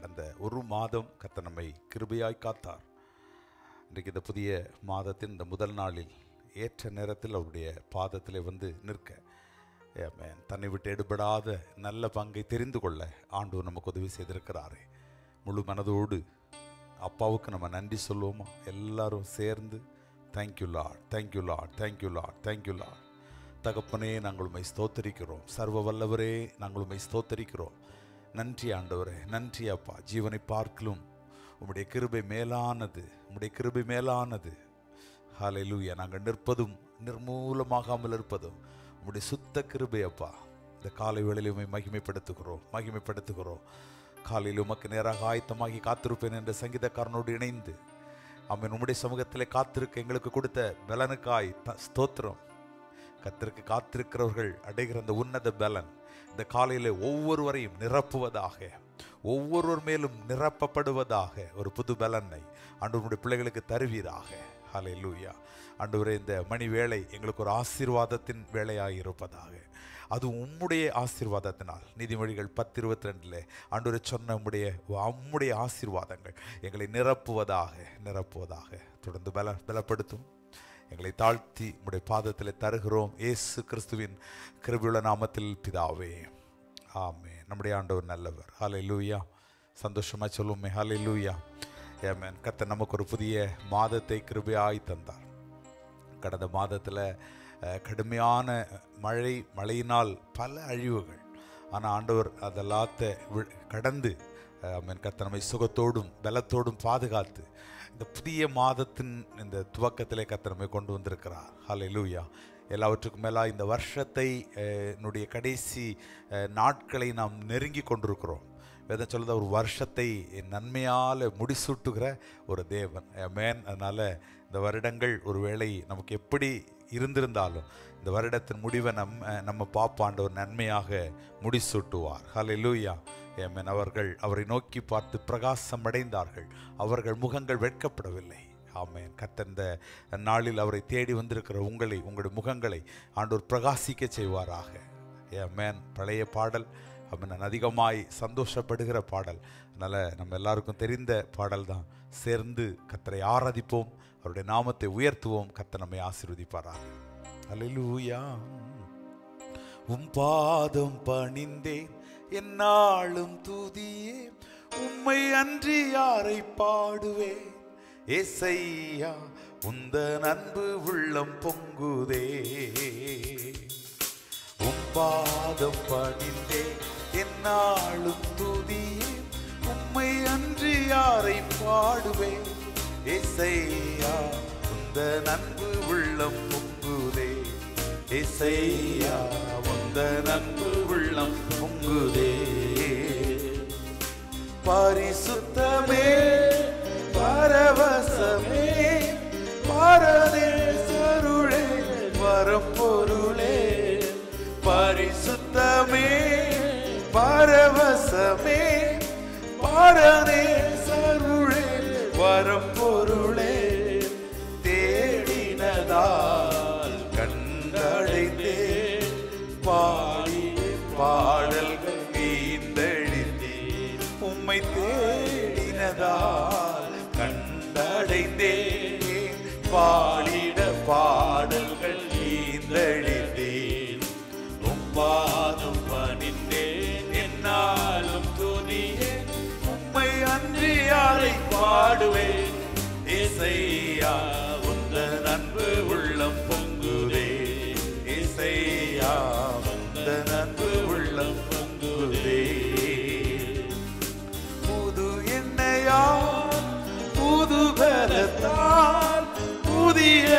கடந்த ஒரு மாதம் கர்த்தர் நம்மை கிருபையாய் காத்தார். இன்றைக்கு இந்த புதிய மாதத்தின் இந்த முதல் நாளில் ஏற்ற நேரத்தில் அவருடைய பாதத்திலே வந்து நிற்க, தன்னை விட்டு எடுபடாத நல்ல பங்கை தெரிந்து கொள்ள ஆண்டவர் நமக்கு உதவி செய்திருக்கிறாரே. முழு மனதோடு அப்பாவுக்கு நம்ம நன்றி சொல்லுவோமா? எல்லாரும் சேர்ந்து thank you Lord, thank you Lord, thank you Lord, thank you Lord. தகப்பனே, நாங்கள் உம்மை ஸ்தோத்தரிக்கிறோம். சர்வ வல்லவரே, நாங்கள் உம்மை ஸ்தோத்தரிக்கிறோம். நன்றி ஆண்டவரே, நன்றி அப்பா. ஜீவனை பார்க்கலும் உம்முடைய கிருபை மேலானது, உம்முடைய கிருபை மேலானது. ஹல்லேலூயா. நாங்கள் நிற்பதும் நிர்மூலமாகாமல் இருப்பதும் உம்முடைய சுத்த கிருபை அப்பா. இந்த காலை வேளையில் உம்மை மகிமைப்படுத்துகிறோம். காலையில் உமக்கு நேராக ஆயத்தமாகி காத்திருப்பேன் என்ற சங்கீதக்காரனோடு இணைந்து அவன் உம்முடைய சமூகத்திலே காத்திருக்க எங்களுக்கு கொடுத்த பலனுக்காய் ஸ்தோத்திரம். கர்த்தருக்கு காத்திருக்கிறவர்கள் அடைகிற அந்த உன்னத பலன் இந்த காலையில் ஒவ்வொருவரையும் நிரப்புவதாக, ஒவ்வொருவர் மேலும் நிரப்பப்படுவதாக ஒரு புது பலனை ஆண்டவருடைய பிள்ளைகளுக்கு தருவீராக. ஹல்லேலூயா. ஆண்டவரே, இந்த மணி வேளை எங்களுக்கு ஒரு ஆசீர்வாதத்தின் வேளையாக இருப்பதாக. அது உம்முடைய ஆசீர்வாதத்தினால் நீதிமொழிகள் 10:22 ஆண்டவரே சொன்ன உம்முடைய ஆசீர்வாதங்கள் எங்களை நிரப்புவதாக. தொடர்ந்து பலப்படுத்தும். எங்களை தாழ்த்தி உம்முடைய பாதத்தில் தருகிறோம். இயேசு கிறிஸ்துவின் கிருபையுள்ள நாமத்தில் பிதாவே, ஆமென். நம்முடைய ஆண்டவர் நல்லவர். ஹல்லேலூயா. சந்தோஷமா சொல்லுமே ஹல்லேலூயா. ஆமென். கர்த்தர் நமக்கு ஒரு புதிய மாதத்தை கிருபையாய் தந்தார். கடந்த மாதத்தில் கடுமையான மழையினால் பல அழிவுகள். ஆனால் ஆண்டவர் அதெல்லாத்த கடந்து கர்த்தர் நம்மை சுகத்தோடும் பலத்தோடும் பாதுகாத்து இந்த புதிய மாதத்தின் இந்த துவக்கத்திலே கர்த்தர் நம்மை கொண்டு வந்திருக்கிறார். ஹல்லேலூயா. எல்லாவற்றுக்கும் மேலாக இந்த வருஷத்தை என்னுடைய கடைசி நாட்களை நாம் நெருங்கி கொண்டிருக்கிறோம். வேதம் சொல்லுது, ஒரு வருஷத்தை நன்மையால் முடிசூட்டுகிற ஒரு தேவன். ஆமென். அதனால் இந்த வருடங்கள் ஒரு வேளை நமக்கு எப்படி இருந்திருந்தாலும் இந்த வருடத்தின் முடிவை நம்ம பாப்பாண்டவர் நன்மையாக முடிசூட்டுவார். ஹல்லேலூயா. ஆமென். அவரை நோக்கி பார்த்து பிரகாசம் அடைந்தார்கள். அவர்கள் முகங்கள் வெட்கப்படவில்லை. ஆமென். கர்த்தர் இந்த நாளில் அவரை தேடி வந்திருக்கிற உங்களுடைய முகங்களை ஆண்டவர் பிரகாசிக்க செய்வாராக. ஆமென். பழைய பாடல், நான் அதிகமாய் சந்தோஷப்படுகிற பாடல். அதனால் நம்ம எல்லாருக்கும் தெரிந்த பாடல் தான். சேர்ந்து கர்த்தரை ஆராதிப்போம், அவருடைய நாமத்தை உயர்த்துவோம். கர்த்தர் நம்மை ஆசீர்வதிப்பாராக. ஹல்லேலூயா. உம் பாதம் பணிந்தேன் என்னாலும் துதியே, உம்மை அன்றி யாரை பாடுவேன். ஏசையா, உந்தன் அன்பு உள்ளம் பொங்குதே. உம் பாதம் பணிந்தேன் என்னாலும் துதியே, உம்மை அன்றி யாரை பாடுவேன். ஏசையா, உந்தன் அன்பு உள்ளம் பொங்குதே. ஏசையா, உந்தன் அன்பு உள்ளம் பொங்குதே. பரிசுத்தமே, பரவசமே, பரதேசருளே, வரப்பொருளே. பரிசுத்தமே, பரவசமே, பரதேசருளே, வரப்பொருளே. தேடினதால் கண்டடைந்தே, பாடி பாடல்கள் ஈந்தெழுந்தே. உம்மை தேடினதால் கண்டடைந்தே, பாடிட பாடல்கள் ஈந்தெழுந்தேன். பாதம் பணிந்தேன் என்னாலும் துதியே, உம்மை அன்றி யாரை பாடுவேன். ஏசையா, உந்தன் அன்பு உள்ளம் பொங்குதே. ஏசையா, உந்தன் அன்பு உள்ளம் பொங்குதே. புது எண்ணெயால் புது பலத்தால் புதிய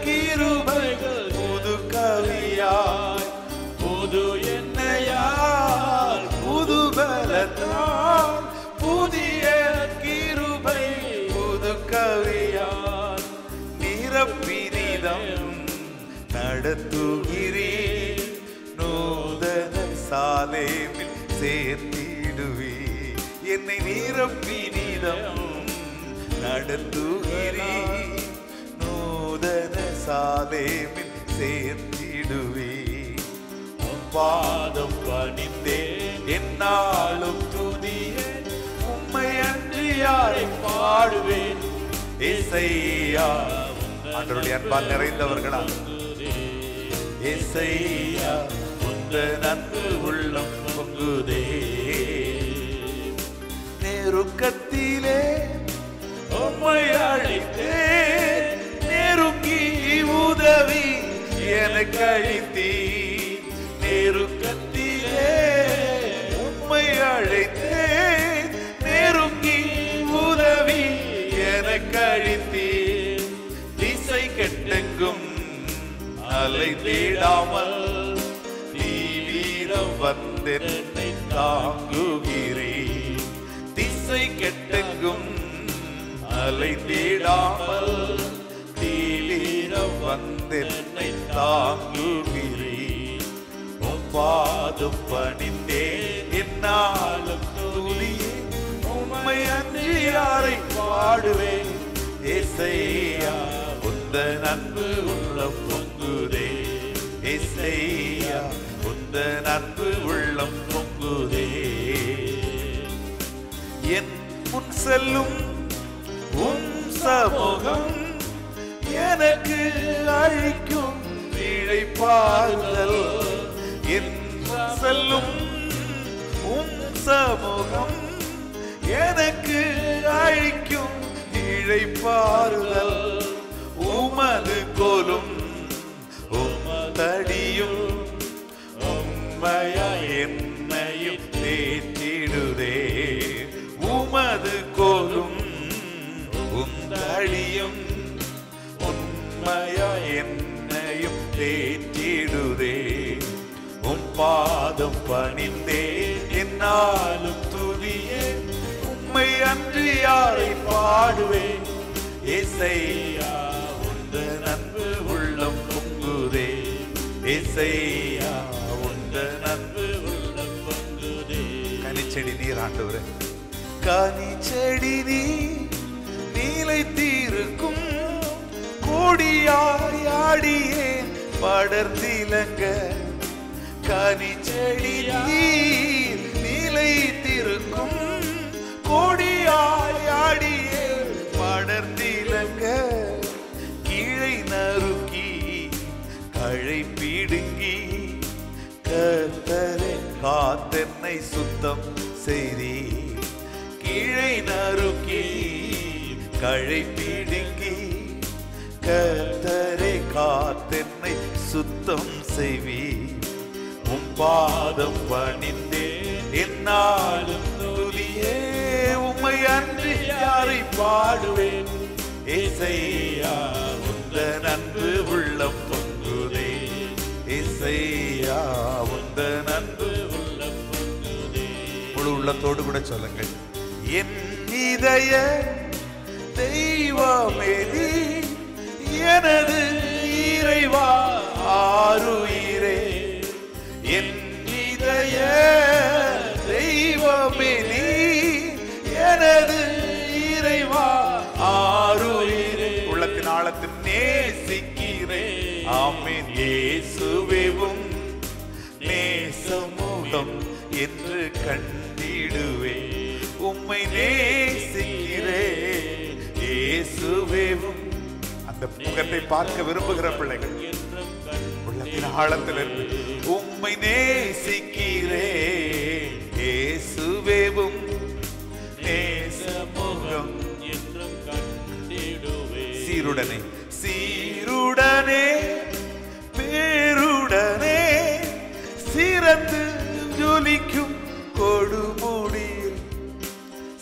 கிருபைகள் புது கவியாய், புது எண்ணெயால் புது பலத்தால் புதிய கிருபை புது கவியால் நிரப்பினிதம் நடத்துகிறீர். நூதன சாலேமில் சேர்த்திடுவே. என்னை நிரப்பினிதம் நடத்துகிறீர். நூதன சாலேமில் சேர்த்திடுவே. பாதம் பணிந்தேன் என்னாலும் துதியே, உம்மை பாடுவேன் ஏசையா. ஆண்டவருடைய அன்பால் நிறைந்தவர்களா, ஏசையா உந்தன் அன்பு உள்ளம் பொங்குதே. நெருக்கத்திலே உம்மை அழைத்தேன், நெருங்கி உதவி எனக்கு அளித்தீர். நெருக்கத்திலே உம்மை அழைத்தேன், நெருங்கி உதவி எனக்கு அளித்தீர். திசை கெட்டெங்கும் அலை தேடாமல் தீவிரம் வந்தென்னை தாங்குகிறேன். திசை கெட்டெங்கும் அலை தேடாமல் தீவிரம் வந்தென்னை தாங்குகிறேன். உம் பாதம் பணிந்தேன் என்னாலும் துதியே, உம்மை அன்றி யாரை பாடுவேன் ஏசையா. உந்தன் அன்பு உள்ளம் பொங்குதே ஏசையா, உந்தன் அன்பு உள்ளம் பொங்குதே. என் முன் செல்லும் உம் சமூகம் எனக்கு அழிக்கும் இளைப்பாறுதல். என் முன் செல்லும் உம் சமூகம் எனக்கு அழிக்கும் இளைப்பாறுதல். உமது கோலும் உமதடியும் உம்மையா என்னையும் தேற்றிடுதே. உமது கோலும் உந்தடியும் உம்மையா என்னையும் தேற்றிடுதே. உம் பாதம் பணிந்தே என்னாலும் துதியே, உம்மை அன்றி யாரை பாடுவேன் ஏசையா. உந்தன் அன்பு உள்ளம் பொங்குதே ஏசையா, உந்தன் அன்பு உள்ளம் பொங்குதே. கனிச்செடி நீர் ஆண்டவரே, கனிச்செடி நீர் நீலைத்திருக்கும் கொடியாய் ஆடியேன் படர்ந்திலங்க. கனிச்செடி நீர் நீலைத்திருக்கும் கொடியாய் ஆடியேன் படர்ந்திலங்க. கீழை நறுக்கி கழை பிடுங்கி கர்த்தரே காத்தென்னை சுத்தம் செய்தி. கீழை நறுக்கி கழை பிடுங்கி கர்த்தரே காத்தென்னை சுத்தம் செய்வி. உம் பாதம் பணிந்தே என்னாலும் துதியே, உம்மை அன்றி யாரை பாடுவேன் ஏசையா. உந்தன் அன்பு உள்ளம் பொங்குதே ஏசையா, உந்தன் அன்பு உள்ளம் பொங்குதே. முழு உள்ளத்தோடு கூட சொல்லுங்கள். என் இதய தெய்வமே நீ, எனது இறைவா ஆருயிரே. என் இதய தெய்வமே நீ, எனது இறைவா ஆருயிரே. உள்ளத்தின் ஆழத்தில் நேசிக்கிறேன் ஆமென் இயேசுவேவும், நேசமுகம் என்று கண்டிடுவே. உம்மை நேசிக்கிறேன் இயேசுவேவும். அந்த முகத்தை பார்க்க விரும்புகிற பிள்ளைகள் உள்ளத்தின் ஆழத்திலிருந்து உம்மை நேசிக்கிறேன் இயேசுவேவும், நேசமுகம் என்றும் கண்டிடுவே. சீருடனே சீருடனே பேருடனே சிறந்து ஜொலிக்கும் கொடுமுடியில்.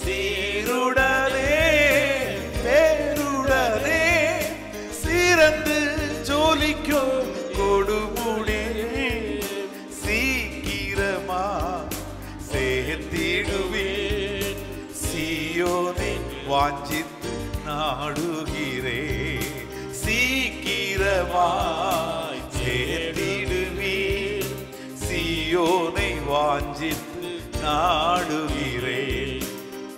சீருடனே பேருடனே சிறந்து ஜொலிக்கும் கொடுமுடியில். சீக்கிரமா சேர்த்திடுவேன் சீயோனை வாஞ்சித்து நாடுகிறேன். சீக்கிரமாய் சேர்த்திடுவேன் சீயோனை வாஞ்சித்து நாடுகிறேன்.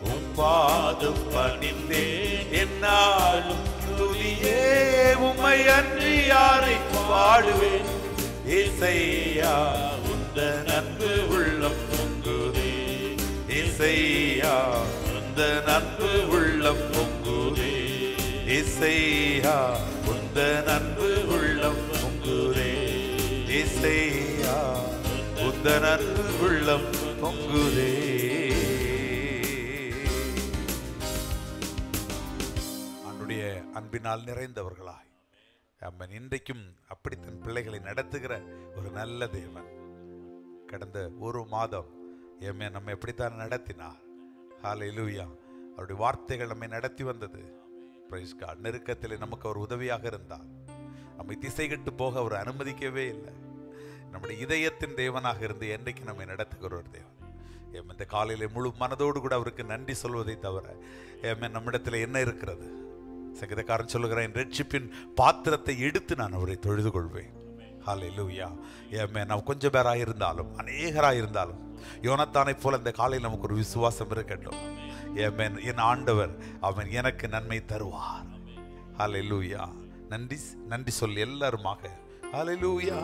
உம் பாதம் பணிந்தேன் என்னாலும் துதியே, உம்மை அன்றி யாரை பாடுவேன் ஏசையா. உந்தன் அன்பு உள்ளம் பொங்குதே ஏசையா, உந்தன் அன்பு உள்ளம் பொங்கு இசையா உந்தன் அன்பு உள்ளம் பொங்குதே. இசையா உந்தன் அன்பு உள்ளம் பொங்குதே. அவனுடைய அன்பினால் நிறைந்தவர்களாய் அம்மன் இன்றைக்கும் அப்படி தன் பிள்ளைகளை நடத்துகிற ஒரு நல்ல தேவன். கடந்த ஒரு மாதம் நம்மை எப்படித்தான் நடத்தினார். ஹல்லேலூயா. அவருடைய வார்த்தைகள் நம்மை நடத்தி வந்தது. Praise God. நெருக்கத்தில் நமக்கு அவர் உதவியாக இருந்தார். நம்மை திசை கெட்டு போக அவர் அனுமதிக்கவே இல்லை. நம்முடைய இதயத்தின் தேவனாக இருந்து என்றைக்கு நம்மை நடத்துகிற ஒரு தேவன். இந்த காலையில முழு மனதோடு கூட அவருக்கு நன்றி சொல்வதை தவிர நம்மிடத்தில் என்ன இருக்கிறது? சங்கீதக்காரன் சொல்லுகிறேன், ரட்சிப்பின் பாத்திரத்தை எடுத்து நான் அவரை தொழுது கொள்வேன். ஹல்லேலூயா. நாம் கொஞ்சம் பேராக இருந்தாலும் அநேகராக இருந்தாலும் யோனத்தானை போல இந்த காலையில் நமக்கு ஒரு விசுவாசம் இருக்கட்டும். என் ஆண்டவர் அவன் எனக்கு நன்மை தருவார். ஹல்லேலூயா. நன்றி சொல்லி எல்லாருமாக ஹல்லேலூயா.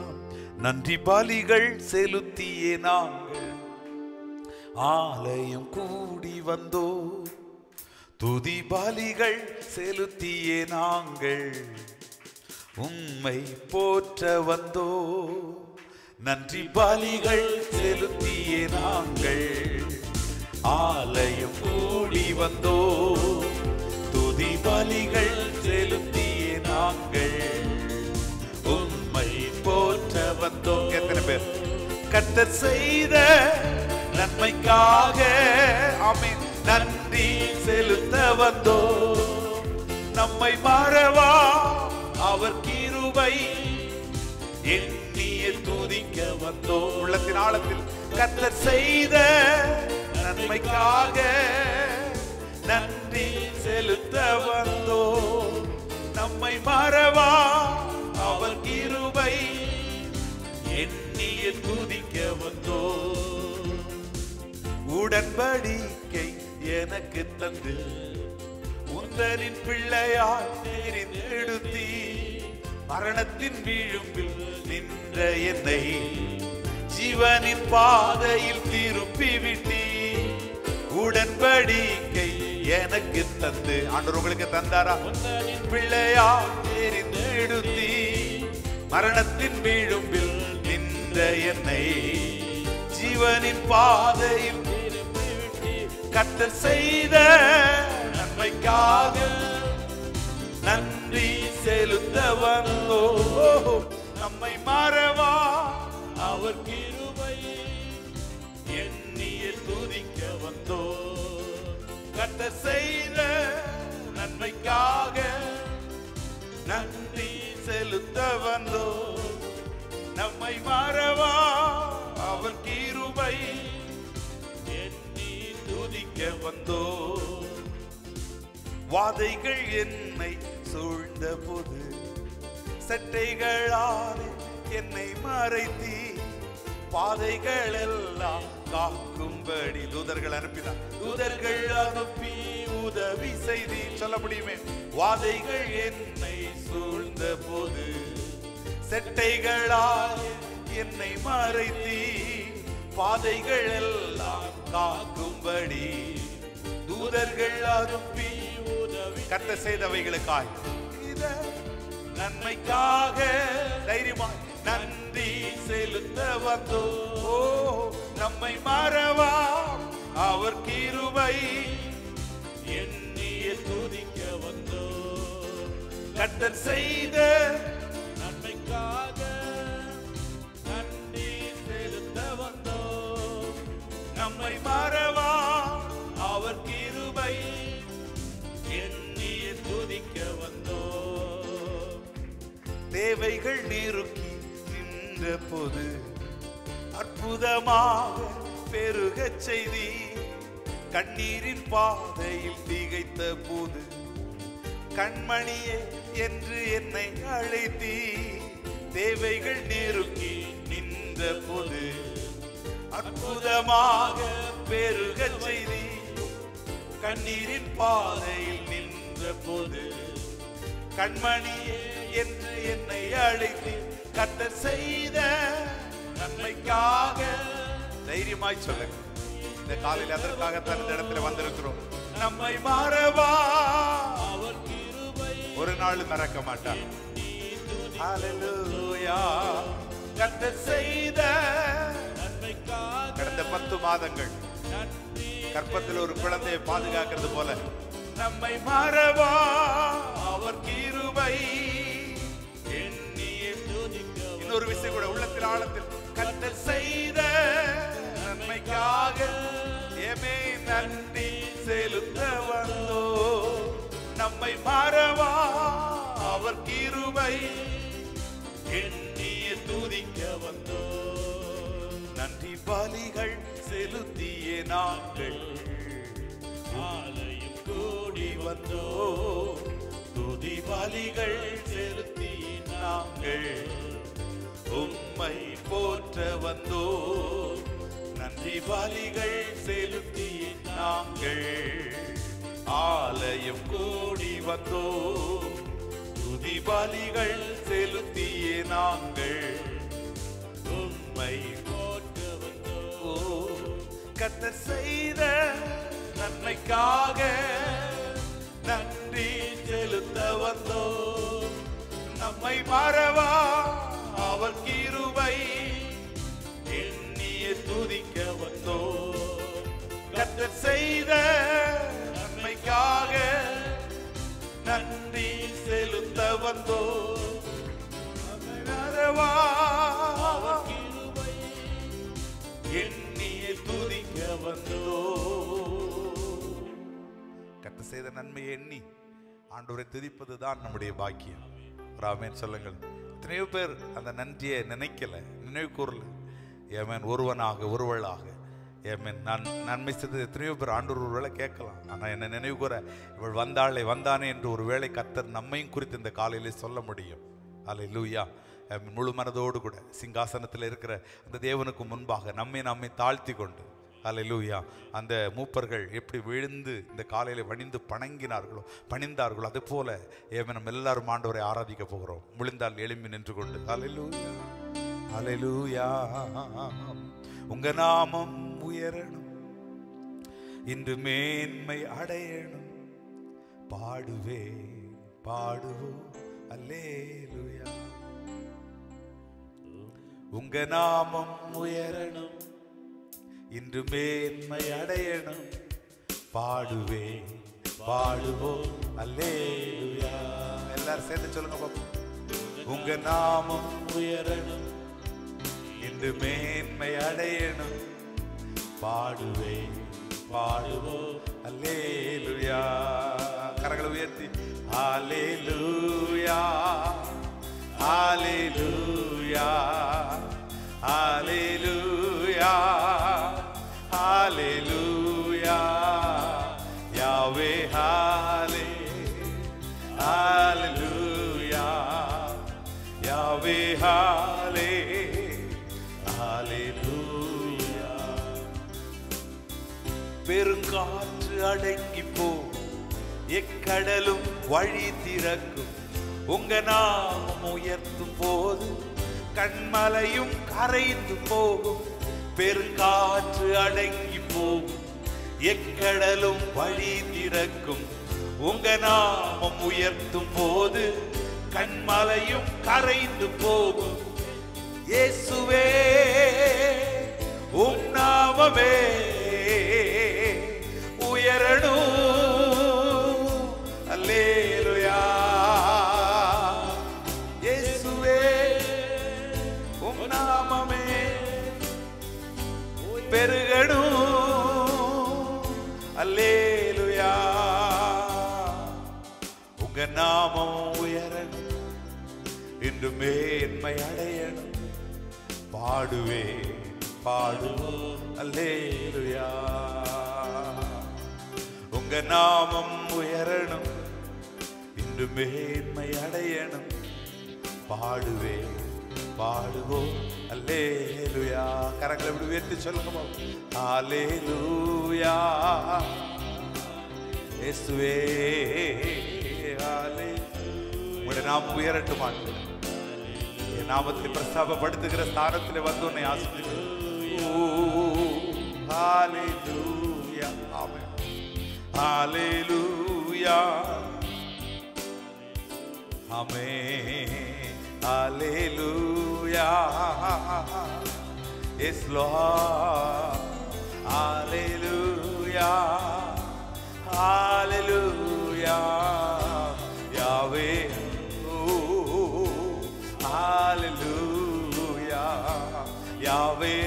நன்றி பலிகள் செலுத்தியே நாங்கள் ஆலயம் கூடி வந்தோ. துதி பலிகள் செலுத்தியே நாங்கள் உம்மை போற்ற வந்தோ. நன்றி பலிகள் செலுத்தியே நாங்கள் ஆலயம் கூடி வந்தோ. துதி பலிகள் செலுத்தியே நாங்கள் உம்மை போற்ற வந்தோ. எத்தனை பேர் கர்த்தர் செய்த நன்மைக்காக ஆமென் நன்றி செலுத்த வந்தோ. நம்மை மறவா அவர் கிருபை எண்ணிய துதிக்க வந்தோ. உள்ளத்தின் ஆழத்தில் கர்த்தர் செய்த நன்மைக்காக நன்றி செலுத்த வந்தோ. நம்மை மறவா அவர் கிருபை எண்ணிய துதிக்க வந்தோ. உடன்படிக்கை எனக்கு தந்து உந்தரின் பிள்ளையாய் தெரிந்தெடுத்தி மரணத்தின் விழும்பில் நின்ற என்னை ஜீவனின் பாதையில் திருப்பி விட்டி. உடன்படிக்கை எனக்கு தந்து ஆண்டவர் உங்களுக்கு தந்தாரா? உந்தரின் பிள்ளையாய் தெரிந்தெடுத்தி மரணத்தின் விழும்பில் நின்ற என்னை ஜீவனின் பாதையில் கர்த்தர் செய்த நன்மைக்காக நன்றி செலுத்த வந்தோ. நம்மை மறவா அவர் கிருபை எண்ணிய துதிக்க வந்தோ. கர்த்தர் செய்த நன்மைக்காக நன்றி செலுத்த வந்தோ. நம்மை மறவா அவர் கிருபை துதிக்க வந்தோ. வாதைகள் என்னை சூழ்ந்த போது சட்டைகளால் என்னை மறைத்தி பாதைகள் எல்லாம் காக்கும்படி தூதர்கள் அனுப்பினார். தூதர்கள் அனுப்பி உதவி செய்தி சொல்ல முடியுமே. வாதைகள் என்னை சூழ்ந்த போது சட்டைகளால் என்னை மறைத்தி பாதைகள் எல்லாம் காக்கும்படி தூதர்கள் அனுப்பி உதவி கர்த்தர் செய்தவைகளுக்காய் நன்மைக்காக தைரியமாய் நன்றி செலுத்த வந்தோ. நம்மை மறவா அவர் கிருபை எண்ணிய துதிக்க வந்தோ. கர்த்தர் செய்த நன்மைக்காக நன்றி செலுத்த வந்தோ. நம்மை மறவா அவர் கிருபை எண்ணிய துதிக்க வந்தோ. தேவைகள் நெருக்கி நின்ற போது அற்புதமாக பெருக செய்தி கண்ணீரின் பாதையில் திகைத்த போது கண்மணியே என்று என்னை அழைத்தி. தேவைகள் நெருக்கி நின்ற போது அற்புதமாக பெருக செய்தி கண்ணீரின் பாதையில் நின்ற போது கண்மணியே என்று என்னை அழைத்து கர்த்தர் செய்த நன்மைக்காக தைரியமாய் சொல்லுங்க. இந்த காலையில் அதற்காகத்தான் இந்த இடத்துல வந்திருக்கிறோம். நம்மை மறவா அவர் கிருபை நாள் மறக்க மாட்டார். ஹல்லேலூயா. கர்த்தர் செய்த கடந்த 10 மாதங்கள் கர்ப்பத்தில் ஒரு குழந்தையை பாதுகாக்கிறது போல நம்மை மறவா அவர் கிருபை. இன்னொரு விஷயம் கூட உள்ளத்தில் ஆழத்தில் கர்த்தர் செய்த நன்மைக்காக எமே நன்றி செலுத்த வந்தோ. நம்மை மறவா அவர் கிருபை எண்ணிய துதிக்க வந்தோ. நன்றி பலிகள் செலுத்திய நாங்கள் ஆலயம் கூடி வந்தோ. துதி பலிகள் செலுத்திய நாங்கள் உம்மை போற்ற வந்தோ. நன்றி பலிகள் செலுத்திய நாங்கள் ஆலயம் கூடி வந்தோ. துதி பலிகள் செலுத்திய நாங்கள் உம்மை போற்ற வந்தோ. கர்த்தர் செய்த நன்மைக்காக நன்றி செலுத்த வந்தோ. நம்மை மறவா அவர் கிருபை எண்ணிய துதிக்க வந்தோ. கர்த்தர் செய்த நன்மைக்காக நன்றி செலுத்த வந்தோ. மறவா அவர் கிருபை எண்ணிய துதிக்க வந்தோ. கர்த்தர் செய்த நன்மையை எண்ணி ஆண்டவரை துதிப்பதுதான் நம்முடைய பாக்கியம். ஆமென் சொல்லுங்கள். எத்தனையோ பேர் அந்த நன்றியை நினைக்கல, நினைவு கூறல. ஏமேன் ஒருவனாக ஒருவளாக ஏமேன் நான் நன்மை செய்தது எத்தனையோ பேர் ஆண்டவர் ஒரு வேளை கேட்கலாம். ஆனால் என்ன நினைவு கூற இவள் வந்தாளே வந்தானே என்று ஒரு வேளை கர்த்தர் நம்மையும் குறித்து இந்த காலையிலே சொல்ல முடியும். அல்லேலூயா. முழு மனதோடு கூட சிங்காசனத்தில் இருக்கிற அந்த தேவனுக்கு முன்பாக நம்மை தாழ்த்தி கொண்டு அல்லேலூயா அந்த மூப்பர்கள் எப்படி விழுந்து இந்த காலையில் பணிந்தார்களோ அது போல நம்ம எல்லாரும் ஆண்டவரை ஆராதிக்க போகிறோம். முழிந்தால் எழும்பி நின்று கொண்டு அல்லேலூயா அல்லேலூயா. உங்க நாமம் உயரணும், இன்று மேன்மை அடையணும். பாடுவோம் அல்லேலூயா. உங்க நாமம் உயரணும், இன்று மேன்மை அடையணும். பாடுவோம் அல்லேலூயா. எல்லாரும் சேர்ந்து சொல்லுங்க பாப்போம். உங்க நாமம் உயரணும், இன்று மேன்மை அடையணும். பாடுவோம் அல்லேலூயா. கரங்களை உயர்த்தி அல்லேலூயா அல்லேலூயா அல்லேலூயா அல்லேலூயா. யாவே அல்லேலூயா யாவே அல்லேலூயா. பெருங்காற்று அடங்கி போ, எக்கடலும் வழி திறக்கும். உங்க நாமம் உயர்த்தும் போது கண்மலையும் கரைந்து போகும். பெருங்காற்று அடங்கி போகும், எக்கடலும் வழி திறக்கும். உங்க நாமம் உயர்த்தும் போது கண்மலையும் கரைந்து போகும். இயேசுவே உம் நாமமே உயரணும். அல்லேலூயா. இயேசுவே உம் நாமமே பெருகணும். அல்லேலூயா. உங்க நாமம் உயரணும், இன்று மேன்மை அடையணும். பாடுவோம் அல்லேலூயா. உங்க நாமம் உயரணும், இன்று மேன்மை அடையணும். பாடுவோம் அல்லேலூயா. கரங்களை இப்படி உயர்த்தி சொல்லுங்க. அல்லேலூயா. இயேசுவே உங்களுடைய நாமம் உயரட்டுமா? என் நாமத்தை பிரஸ்தாபப்படுத்துகிற ஸ்தானத்திலே வந்து உன்னை ஆசீர்வதிக்கிறேன். ஹல்லேலூயா. ஆமென். ஹல்லேலூயா. Amen. Hallelujah. Yes, Lord. Hallelujah. Hallelujah. Yahweh. Oh, hallelujah. Yahweh.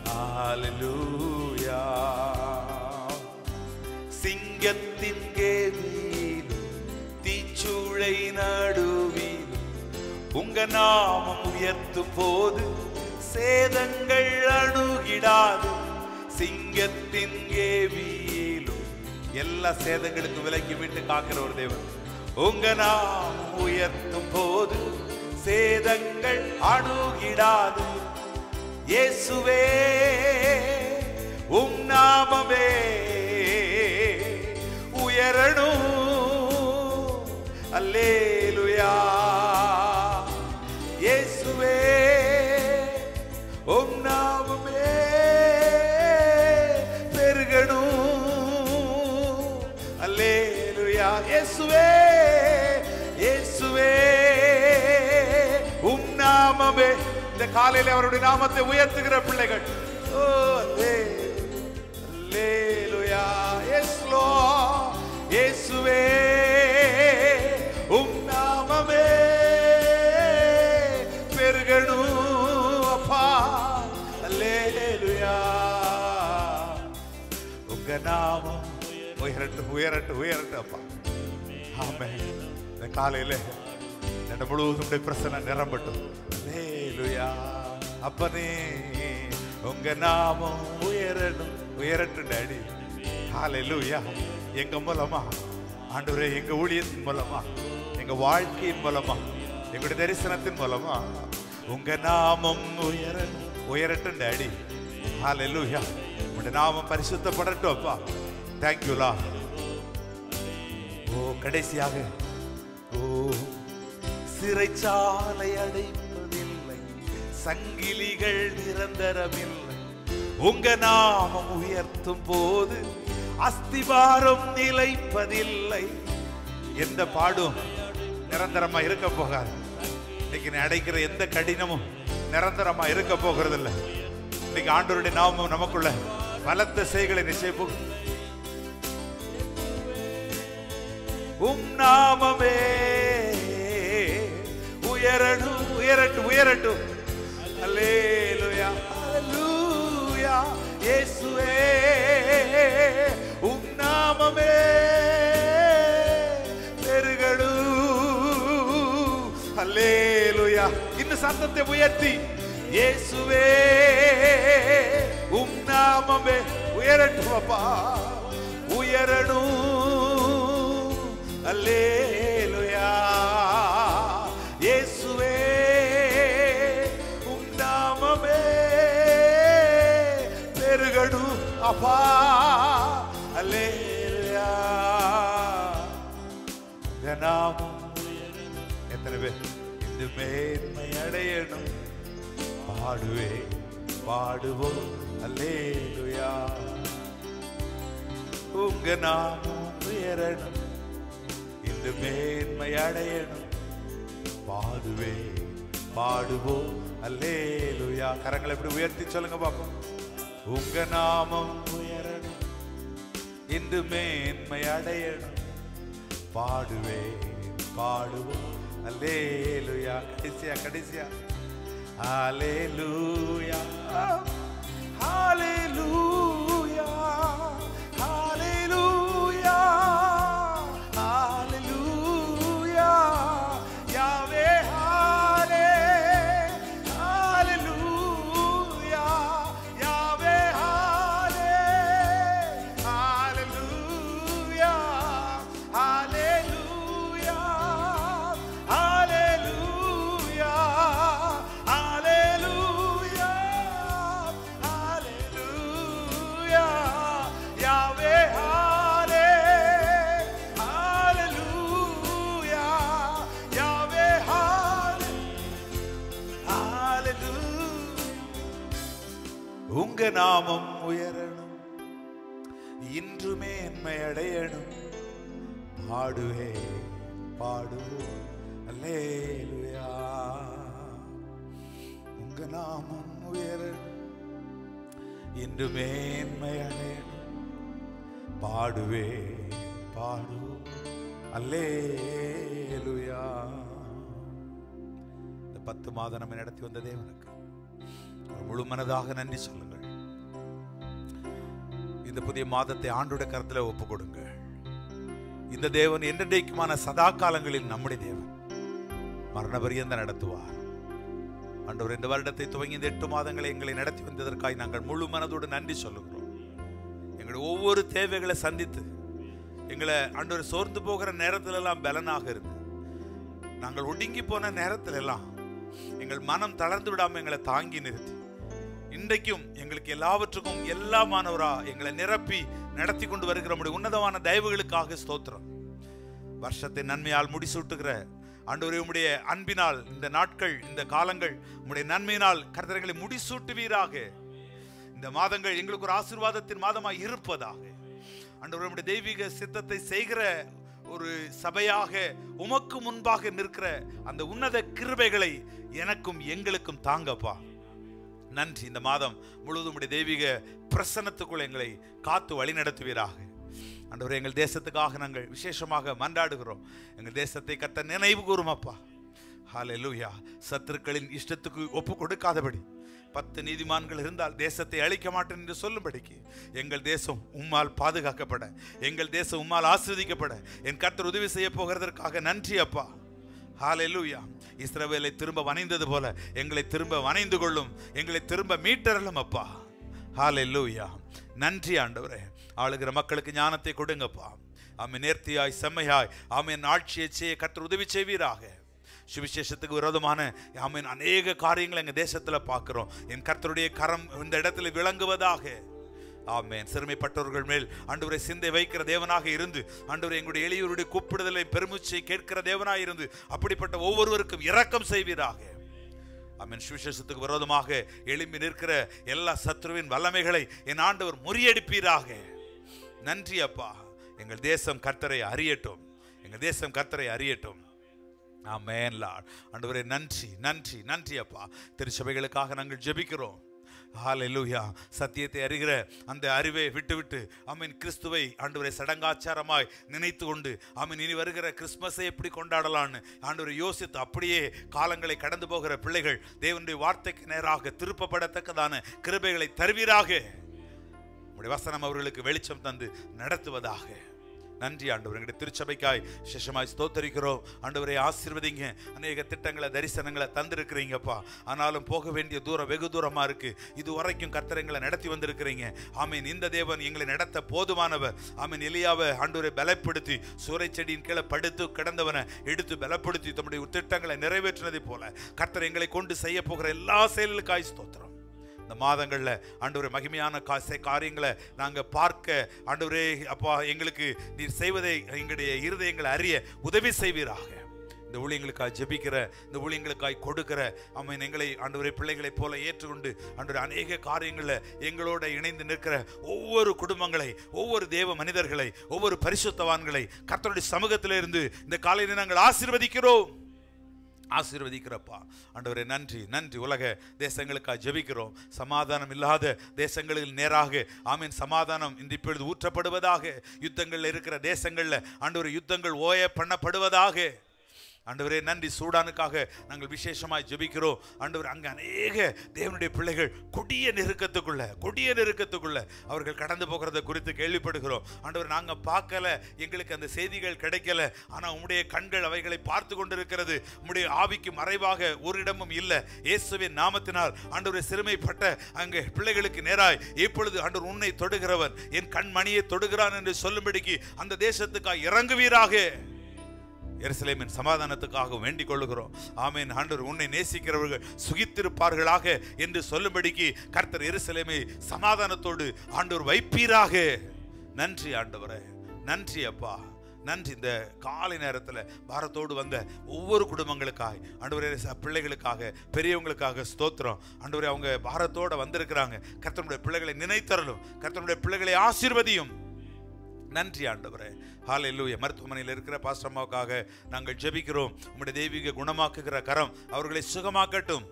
Hallelujah. சிங்கத்தின் கேவியில் தீச்சூளை நடுவில் உங்க நாமம் உயர்த்தும் போது சேதங்கள் அணுகிடாது. சிங்கத்தின் கேவியிலும் எல்லா சேதங்களுக்கும் விலக்கி விட்டு காக்கிற ஒரு தேவன். உங்க நாமம் உயர்த்தும் போது சேதங்கள் அணுகிடாது. இயேசுவே உம் நாமமே உயரணும். அல்லேலூயா. இயேசுவே உம் நாமமே பெருகணும். அல்லேலூயா. இயேசுவே இயேசுவே உம் நாமமே. இந்த காலையில் அவருடைய நாமத்தை உயர்த்துகிற பிள்ளைகள். ஓ அல்லேலூயா. Yes Lord. இயேசுவே உம் நாமமே பெருகணும் அப்பா. அல்லேலூயா. உங்க நாமம் உயரட்டும் உயரட்டும் உயரட்டும் அப்பா. ஆமென். இந்த காலையில இந்த முழுவதும் பிரசன்னம் நிரம்பட்டும். அல்லேலூயா. அப்பனே உங்க நாமம் உயரணும் உயரட்டும் டாடி. ஹல்லேலூயா. எங்க மூலமா ஆண்டவரே, எங்க ஊழியத்தின் மூலமா, எங்க வாழ்க்கையின் மூலமா, எங்களுடைய தரிசனத்தின் மூலமா உங்க நாமம் உயரட்டும் டாடி. ஹல்லேலூயா. உங்களுடைய நாமம் பரிசுத்தப்படட்டும் அப்பா. தேங்க்யூ லா. ஓ கடைசியாக, ஓ சிறைச்சாலை அடைப்பதில்லை, சங்கிலிகள் நிரந்தரமில்லை. உங்க நாமம் உயர்த்தும் போது அஸ்திவாரம் நிலைப்பதில்லை. எந்த பாடும் நிரந்தரமா இருக்க போகாது. இன்னைக்கு அடைக்கிற எந்த கடினமும் நிரந்தரமா இருக்க போகிறது இல்லை. இன்னைக்கு ஆண்டவருடைய நாமம் நமக்குள்ள பலத்த செய்களை நிச்சயம் போகும். உம் நாமமே உயரணும் உயரட்டும் உயரட்டும். அல்லேலூயா. அல்லேலூயா. இயேசுவே உம் நாமமே பெருகணும். அல்லேலூயா. இன்னும் சத்தத்தை உயர்த்தி இயேசுவே உம் நாமமே உயரட்டும் அப்பா. உயரணும். அல்லேலூயா. இயேசுவே உம் நாமமே பெருகணும் அப்பா. அல்லேலூயா. நாமம் எத்தனை பேர் இந்த மேன்மை அடையணும்? பாடுவே பாடுவோம். அல்லேலூயா. உங்க நாமம் உயரணும், இந்த மேன்மை அடையணும். பாடுவே பாடுவோம். அல்லேலூயா. கரங்களை எப்படி உயர்த்தி சொல்லுங்க பாப்போம். உங்க நாமம் உயரணும், இந்த மேன்மை அடையணும். பாடுவே பாடுவோம். அல்லேலூயா. கடைசியா கடைசியா. ஹல்லேலூயா. ஹல்லேலூயா. ஹல்லேலூயா. ஹல்லேலூயா. யாவே ஹல்லே. ஹல்லேலூயா. யாவே ஹல்லே. ஹல்லேலூயா. ஹல்லேலூயா. ஹல்லேலூயா. ஹல்லேலூயா. ஹல்லேலூயா. யாவே ஹல்லே. ஹல்லேலூயா. யாவே ஹல்லே. ஹல்லேலூயா. உங்க நாமம் உயரணும், இன்று மேன்மை அடையணும். பாடுவே பாடுவோம் அல்லேலூயா. உங்க நாமம் உயரணும், இன்று மேன்மை அடையணும். பாடுவே பாடுவோம் அல்லேலூயா. இந்த 10 மாதம் நம்ம நடத்தி வந்த தேவனுக்கு முழு மனதாக நன்றி சொல்லுங்கள். இந்த புதிய மாதத்தை ஆண்டோட கருத்துல ஒப்பு கொடுங்க. இந்த தேவன் என்றென்றைக்குமான சதா காலங்களில் நம்முடைய தேவன் மரண பரியந்த நடத்துவார். ஆண்டவர் இந்த வருடத்தை துவங்கி இந்த 8 மாதங்களை எங்களை நடத்தி வந்ததற்காக நாங்கள் முழு மனதோடு நன்றி சொல்லுகிறோம். எங்களுடைய ஒவ்வொரு தேவைகளை சந்தித்து எங்களை ஆண்டவர் சோர்ந்து போகிற நேரத்துல எல்லாம் பலனாக இருந்து, நாங்கள் ஒடுங்கி போன நேரத்துல எல்லாம் எங்கள் மனம் தளர்ந்து விடாம எங்களை தாங்கி நிறுத்தி, இன்றைக்கும் எங்களுக்கு எல்லாவற்றுக்கும் எல்லாமானவரா எங்களை நிரப்பி நடத்தி கொண்டு வருகிற நம்முடைய உன்னதமான தயவுகளுக்காக ஸ்தோத்திரம். வருஷத்தை நன்மையால் முடிசூட்டுகிற ஆண்டவரே, உம்முடைய அன்பினால் இந்த நாட்கள், இந்த காலங்கள் உம்முடைய நன்மையினால் கர்த்தர்களை முடிசூட்டுவீராக. இந்த மாதங்கள் எங்களுக்கு ஒரு ஆசீர்வாதத்தின் மாதமாய் இருப்பதாக. ஆண்டவரே, உம்முடைய தெய்வீக சித்தத்தை செய்கிற ஒரு சபையாக உமக்கு முன்பாக நிற்கிற அந்த உன்னத கிருபைகளை எனக்கும் எங்களுக்கும் தாங்கப்பா. நன்றி. இந்த மாதம் முழுவதும் உடைய தெய்வீக பிரசன்னத்துக்குள் எங்களை காத்து வழி நடத்துவீராக. ஆண்டவரே, எங்கள் தேசத்துக்காக நாங்கள் விசேஷமாக மன்றாடுகிறோம். எங்கள் தேசத்தை கர்த்தர் நினைவு கூறுமப்பா. ஹல்லேலூயா. சத்துருக்களின் இஷ்டத்துக்கு ஒப்பு கொடுக்காதபடி 10 நீதிமான்கள் இருந்தால் தேசத்தை அழிக்க மாட்டேன் என்று சொல்லும்படிக்கு எங்கள் தேசம் உம்மால் பாதுகாக்கப்பட, எங்கள் தேசம் உம்மால் ஆசீர்வதிக்கப்பட என் கர்த்தர் உதவி செய்ய போகிறதற்காக நன்றி அப்பா. ஹல்லேலூயா. இஸ்ரவேலை திரும்ப வணைந்தது போல எங்களை திரும்ப வணைந்து கொள்ளும், எங்களை திரும்ப மீட்டறலும் அப்பா. ஹல்லேலூயா. நன்றி ஆண்டவரே. ஆளுகிற மக்களுக்கு ஞானத்தை கொடுங்கப்பா. ஆமென். நேர்த்தியாய் செம்மையாய் ஆமென் ஆட்சியை செய்ய கர்த்தர் உதவி செய்வீராக. சுவிசேஷத்துக்கு விரோதமான ஆமென் அநேக காரியங்களை எங்க தேசத்துல பார்க்கிறோம். என் கர்த்தருடைய கரம் இந்த இடத்துல விளங்குவதாக. ஆமென். சிறுமைப்பட்டவர்கள் மேல் ஆண்டவரை சிந்தை வைக்கிற தேவனாக இருந்து, ஆண்டவரை எங்களுடைய எளியோருடைய கூப்பிடுதலை பெருமூச்சை கேட்கிற தேவனாக இருந்து அப்படிப்பட்ட ஒவ்வொருவருக்கும் இரக்கம் செய்வீராக. ஆமென். சுவிசேஷத்துக்கு விரோதமாக எழும்பி நிற்கிற எல்லா சத்ருவின் வல்லமைகளை என் ஆண்டவர் முறியடிப்பீராக. நன்றி அப்பா. எங்கள் தேசம் கர்த்தரை அறியட்டும், எங்கள் தேசம் கர்த்தரை அறியட்டும். ஆமென் லார்ட். ஆண்டவரே, நன்றி நன்றி நன்றி அப்பா. திருச்சபைகளுக்காக நாங்கள் ஜெபிக்கிறோம். ஹல்லேலூயா. சத்தியத்தை அறிகிற அந்த அறிவை விட்டுவிட்டு ஆமென் கிறிஸ்துவை ஆண்டவரை சடங்காச்சாரமாய் நினைத்து கொண்டு ஆமென் இனி வருகிற கிறிஸ்மஸை எப்படி கொண்டாடலான்னு ஆண்டவரை யோசித்து அப்படியே காலங்களை கடந்து போகிற பிள்ளைகள் தேவனுடைய வார்த்தைக்கு நேராக திருப்பப்படத்தக்கதான கிருபைகளை தருவீராக. உம்முடைய வசனம் அவர்களுக்கு வெளிச்சம் தந்து நடத்துவதாக. நன்றி ஆண்டவர். எங்களுடைய திருச்சபைக்காய் விசேஷமாய் ஸ்தோத்தரிக்கிறோம். ஆண்டவரை ஆசீர்வதிங்க. அநேக திட்டங்களை தரிசனங்களை தந்திருக்கிறீங்கப்பா. ஆனாலும் போக வேண்டிய தூரம் வெகு தூரமா இருக்கு. இது வரைக்கும் கர்த்தர் எங்களை நடத்தி வந்திருக்கிறீங்க. ஆமீன். இந்த தேவன் எங்களை நடத்த போதுமானவர். ஆமீன். எலியாவை ஆண்டவரை பலப்படுத்தி சூறை செடியின் கீழே படுத்து கிடந்தவனை எடுத்து பலப்படுத்தி தம்முடைய திட்டங்களை நிறைவேற்றினதை போல கர்த்தர் எங்களை கொண்டு செய்ய போகிற எல்லா செயல்களுக்காய் ஸ்தோத்திரம். இந்த மாதங்களில் ஆண்டவரே மகிமையான காரியங்களை நாங்கள் பார்க்க ஆண்டவரே அப்பா எங்களுக்கு நீர் செய்வதை எங்களுடைய இருதயங்களை அறிய உதவி செய்வீராக. இந்த ஊழியங்களுக்காய் ஜெபிக்கிற, இந்த ஊழியங்களுக்காய் கொடுக்கிற ஆமென் எங்களை ஆண்டவரே பிள்ளைகளைப் போல ஏற்றுக்கொண்டு ஆண்டவரே அநேக காரியங்களில் எங்களோட இணைந்து நிற்கிற ஒவ்வொரு குடும்பங்களை, ஒவ்வொரு தேவ மனிதர்களை, ஒவ்வொரு பரிசுத்தவான்களை கர்த்தருடைய சமூகத்திலிருந்து இந்த காலையில் நாங்கள் ஆசீர்வதிக்கிறோம். ஆசீர்வதிக்கிறப்பா. ஆண்டவரே நன்றி நன்றி. உலக தேசங்களுக்காக ஜெபிக்கிறோம். சமாதானம் இல்லாத தேசங்களில் நேராக ஆமீன் சமாதானம் இந்த இப்பொழுது ஊற்றப்படுவதாக. யுத்தங்கள் இருக்கிற தேசங்களில் ஆண்டவரே யுத்தங்கள் ஓய பண்ணப்படுவதாக. ஆண்டவரே நன்றி. சூடானுக்காக நாங்கள் விசேஷமாய் ஜெபிக்கிறோம். ஆண்டவர் அங்கே அநேக தேவனுடைய பிள்ளைகள் கொடிய நெருக்கத்துக்குள்ள அவர்கள் கடந்து போகிறத குறித்து கேள்விப்படுகிறோம். ஆண்டவர் நாங்கள் பார்க்கல, எங்களுக்கு அந்த செய்திகள் கிடைக்கல. ஆனால் உம்முடைய கண்கள் அவைகளை பார்த்து கொண்டிருக்கிறது. உம்முடைய ஆவிக்கு மறைவாக ஒரு இடமும் இல்லை. இயேசுவின் நாமத்தினால் ஆண்டவரை சிறுமைப்பட்ட அங்கே பிள்ளைகளுக்கு நேராய் இப்பொழுது ஆண்டவர் உன்னை தொடுகிறவர், என் கண்மணியை தொடுகிறான் என்று சொல்லும்படிக்கு அந்த தேசத்துக்காக இறங்குவீராக. எருசலேமின் சமாதானத்துக்காக வேண்டிக் கொள்ளுகிறோம். ஆமீன். ஆண்டவர் உன்னை நேசிக்கிறவர்கள் சுகித்திருப்பார்களாக என்று சொல்லும்படிக்கு கர்த்தர் எருசலேமை சமாதானத்தோடு ஆண்டவர் வைப்பீராக. நன்றி ஆண்டவரே, நன்றி அப்பா, நன்றி. இந்த காலை நேரத்தில் பாரத்தோடு வந்த ஒவ்வொரு குடும்பங்களுக்காக ஆண்டவரே, பிள்ளைகளுக்காக, பெரியவங்களுக்காக ஸ்தோத்திரம். ஆண்டவரே அவங்க பாரத்தோடு வந்திருக்கிறாங்க. கர்த்தருடைய பிள்ளைகளை நினைத்தரலும், கர்த்தருடைய பிள்ளைகளை ஆசீர்வதியும். நன்றி ஆண்டவரே. ஹல்லேலூயா. மருத்துவமனையில் இருக்கிற பாஸ்டர் அம்மாவுக்காக நாங்கள் ஜெபிக்கிறோம். உம்முடைய தெய்வீக குணமாக்குகிற கரம் அவர்களை சுகமாக்கட்டும்.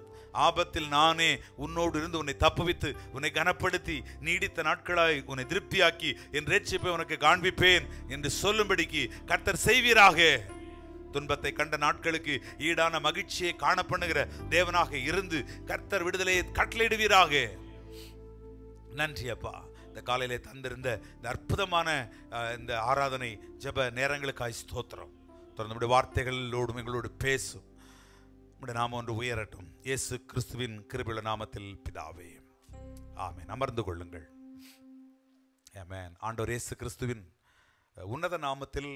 ஆபத்தில் நானே உன்னோடு இருந்து உன்னை தப்புவித்து உன்னை கனப்படுத்தி நீடித்த நாட்களாய் உன்னை திருப்தியாக்கி என் ரட்சிப்பை உனக்கு காண்பிப்பேன் என்று சொல்லும்படிக்கு கர்த்தர் செய்வீராக. துன்பத்தை கண்ட நாட்களுக்கு ஈடான மகிழ்ச்சியை காண பண்ணுகிற தேவனாக இருந்து கர்த்தர் விடுதலையை கட்டளையிடுவீராக. நன்றி அப்பா. இந்த காலையிலே தந்திருந்த இந்த அற்புதமான இந்த ஆராதனை ஜெப நேரங்களுக்காய் ஸ்தோத்திரம். தொடர்ந்து நம்முடைய வார்த்தைகளோடும் எங்களோடு பேசும். நம்முடைய நாமம் ஒன்று உயரட்டும். இயேசு கிறிஸ்துவின் கிருபையுள்ள நாமத்தில் பிதாவே, ஆமென். அமர்ந்து கொள்ளுங்கள். ஆமென். ஆண்டவர் இயேசு கிறிஸ்துவின் உன்னத நாமத்தில்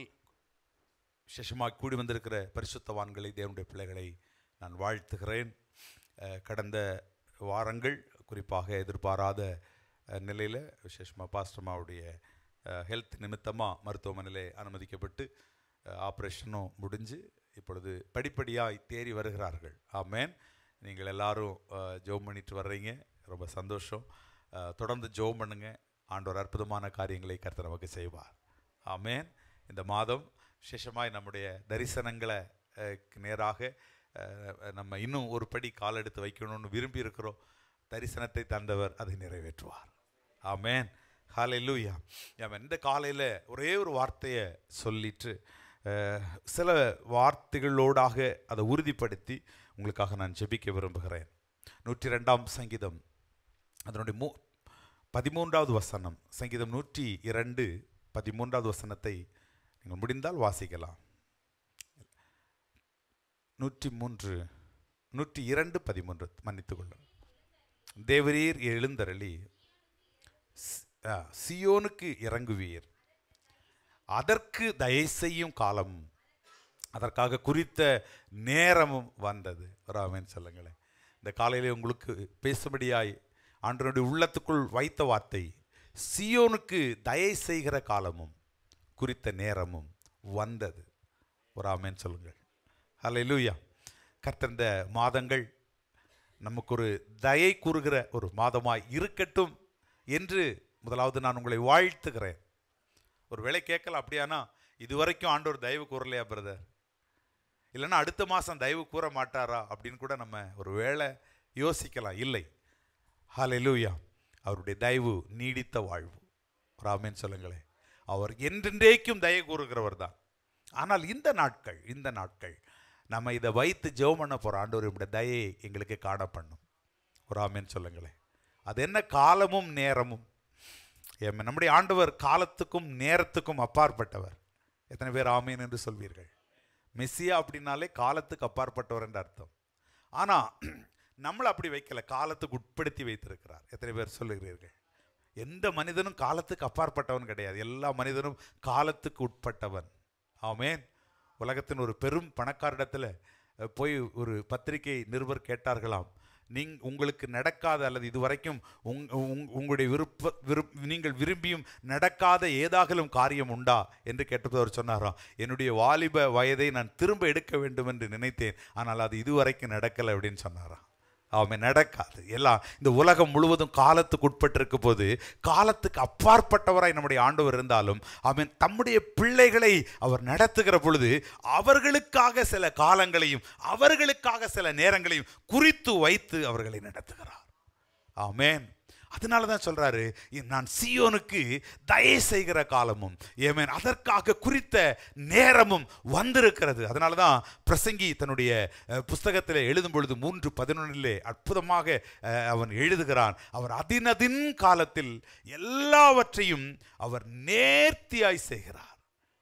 விசேஷமாக கூடி வந்திருக்கிற பரிசுத்தவான்களை, தேவனுடைய பிள்ளைகளை நான் வாழ்த்துகிறேன். கடந்த வாரங்கள் குறிப்பாக எதிர்பாராத நிலையில் விசேஷமாக பாஸ்டர்மாவுடைய ஹெல்த் நிமித்தமாக மருத்துவமனையில் அனுமதிக்கப்பட்டு ஆப்ரேஷனும் முடிஞ்சு இப்பொழுது படிப்படியாக தேறி வருகிறார்கள். ஆமென். நீங்கள் எல்லாரும் ஜெபம் பண்ணிட்டு வர்றீங்க, ரொம்ப சந்தோஷம். தொடர்ந்து ஜெபம் பண்ணுங்க. ஆண்டவர் அற்புதமான காரியங்களை கர்த்தர் நமக்கு செய்வார். ஆமென். இந்த மாதம் விசேஷமாய் நம்முடைய தரிசனங்களை நேராக நம்ம இன்னும் ஒரு படி கால் எடுத்து வைக்கணும்னு விரும்பி இருக்கிறோம். தரிசனத்தை தந்தவர் அதை நிறைவேற்றுவார். ஆமென். ஹல்லேலூயா. ஆமென். இந்த காலையில் ஒரே ஒரு வார்த்தையை சொல்லிட்டு சில வார்த்தைகளோடாக அதை உறுதிப்படுத்தி உங்களுக்காக நான் ஜெபிக்க விரும்புகிறேன். 102ஆம் சங்கீதம் அதனுடைய 13வது வசனம், சங்கீதம் 102 13வது வசனத்தை நீங்கள் முடிந்தால் வாசிக்கலாம். 102 13 மன்னித்துக் கொள்ளும். தேவரீர் எழுந்தருளி சியோனுக்கு இறங்குவீர், அதற்கு தயை செய்யும் காலம், அதற்காக குறித்த நேரமும் வந்தது. ஆமென் சொல்லுங்களேன். இந்த காலையிலே உங்களுக்கு பேசும்படியாய் ஆண்டவருடைய உள்ளத்துக்குள் வைத்த வார்த்தை, சியோனுக்கு தயை செய்கிற காலமும் குறித்த நேரமும் வந்தது. ஒரு ஆமென் சொல்லுங்கள். ஹல்லேலூயா. கர்த்தர் இந்த மாதங்கள் நமக்கு ஒரு தயை கூறுகிற ஒரு மாதமாய் இருக்கட்டும் என்று முதலாவது நான் உங்களை வாழ்த்துகிறேன். ஒரு வேளை கேட்கலாம், அப்படியானா இதுவரைக்கும் ஆண்டவர் தயவு கூறலையா பிரதர், இல்லைன்னா அடுத்த மாதம் தயவு கூற மாட்டாரா அப்படின்னு கூட நம்ம ஒரு வேளை யோசிக்கலாம். இல்லை, ஹல்லேலூயா. அவருடைய தயவு நீடித்த வாழ்வு. ஒரு ஆமென் சொல்லுங்களேன். அவர் என்றென்றைக்கும் தயை கூறுகிறவர் தான். ஆனால் இந்த நாட்கள் நம்ம இதை வைத்து ஜெபம் பண்ண போகிற ஆண்டவருடைய தயை எங்களுக்கு காண பண்ணும். ஒரு ஆமென் சொல்லுங்களேன். அது என்ன காலமும் நேரமும். நம்முடைய ஆண்டவர் காலத்துக்கும் நேரத்துக்கும் அப்பாற்பட்டவர். எத்தனை பேர் ஆமீன் என்று சொல்வீர்கள்? மெஸ்ஸியா அப்படின்னாலே காலத்துக்கு அப்பாற்பட்டவர் என்ற அர்த்தம். ஆனால் நம்மளை அப்படி வைக்கல, காலத்துக்கு உட்படுத்தி வைத்திருக்கிறார். எத்தனை பேர் சொல்லுகிறீர்கள்? எந்த மனிதனும் காலத்துக்கு அப்பாற்பட்டவன் கிடையாது. எல்லா மனிதனும் காலத்துக்கு உட்பட்டவன். ஆமென். உலகத்தின் ஒரு பெரும் பணக்காரிடத்தில் போய் ஒரு பத்திரிகை நிருபர் கேட்டார்களாம், உங்களுக்கு நடக்காத அல்லது இதுவரைக்கும் உங்களுடைய நீங்கள் விரும்பியும் நடக்காத ஏதாகலும் காரியம் உண்டா என்று கேட்டபோது அவர் சொன்னாராம், என்னுடைய வாலிப வயதை நான் திரும்ப எடுக்க வேண்டும் என்று நினைத்தேன், ஆனால் அது இதுவரைக்கும் நடக்கலை அப்படின்னு சொன்னாராம். அவன் நடக்காது. எல்லாம் இந்த உலகம் முழுவதும் காலத்துக்கு உட்பட்டிருக்க போது காலத்துக்கு அப்பாற்பட்டவராய் நம்முடைய ஆண்டவர் இருந்தாலும் அவன் தம்முடைய பிள்ளைகளை அவர் நடத்துகிற பொழுது அவர்களுக்காக சில காலங்களையும் அவர்களுக்காக சில நேரங்களையும் குறித்து வைத்து அவர்களை நடத்துகிறார். ஆமென். அதனால தான் சொல்றாரு, நான் சியோனுக்கு தயை செய்கிற காலமும் ஏமேன் அதற்காக குறித்த நேரமும் வந்திருக்கிறது. அதனால தான் பிரசங்கி தன்னுடைய புஸ்தகத்தில் எழுதும் பொழுது 3:11 அற்புதமாக அவன் எழுதுகிறான், அவர் அதினதின் காலத்தில் எல்லாவற்றையும் அவர் நேர்த்தியாய் செய்கிறார்.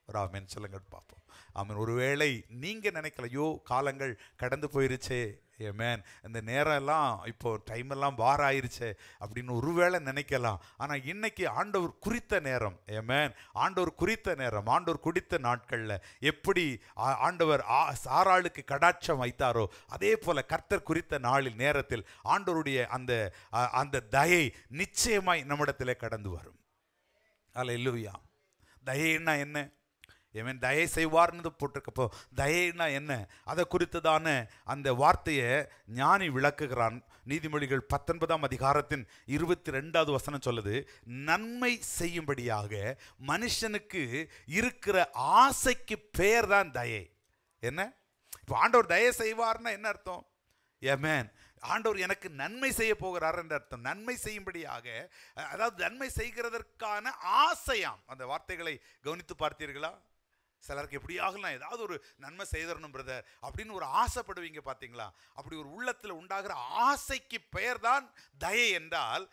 ஒரு ஆமென் சொல்லுங்கள் பார்ப்போம். ஆமென். ஒருவேளை நீங்க நினைக்கல, ஐயோ காலங்கள் கடந்து போயிருச்சே, ஏமேன் இந்த நேரம் எல்லாம் இப்போ டைம் எல்லாம் பார் ஆயிருச்சே அப்படின்னு ஒருவேளை நினைக்கலாம். ஆனால் இன்னைக்கு ஆண்டவர் குறித்த நேரம், ஏமேன் ஆண்டவர் குறித்த நேரம், ஆண்டவர் குறித்த நாட்களில் எப்படி ஆண்டவர் சாராளுக்கு கடாட்சம் வைத்தாரோ அதே போல கர்த்தர் குறித்த நாளில் நேரத்தில் ஆண்டவருடைய அந்த தயை நிச்சயமாய் நம்மிடத்தில் கடந்து வரும். அல்லேலூயா. தயைன்னா என்ன? ஏன் தயை செய்வார்னு போட்டிருக்கப்போ தயைனா என்ன, அதை குறித்ததான அந்த வார்த்தையை ஞானி விளக்குகிறான். நீதிமொழிகள் 19ஆம் அதிகாரத்தின் 22வது வசனம் சொல்லுது, நன்மை செய்யும்படியாக மனுஷனுக்கு இருக்கிற ஆசைக்கு பெயர் தான் தயை. என்ன, இப்போ ஆண்டவர் தயை செய்வார்னா என்ன அர்த்தம்? ஆமென். ஆண்டவர் எனக்கு நன்மை செய்ய போகிறார் என்ற அர்த்தம். நன்மை செய்யும்படியாக, அதாவது நன்மை செய்கிறதற்கான ஆசையாம். அந்த வார்த்தைகளை கவனித்து பார்த்தீர்களா? சிலருக்கு எப்படியாக நான் ஏதாவது ஒரு நன்மை செய்தரணும் பிரதர் அப்படின்னு ஒரு ஆசைப்படுவீங்க பார்த்தீங்களா? அப்படி ஒரு உள்ளத்தில் உண்டாகிற ஆசைக்கு பெயர் தான் தயை என்றால்,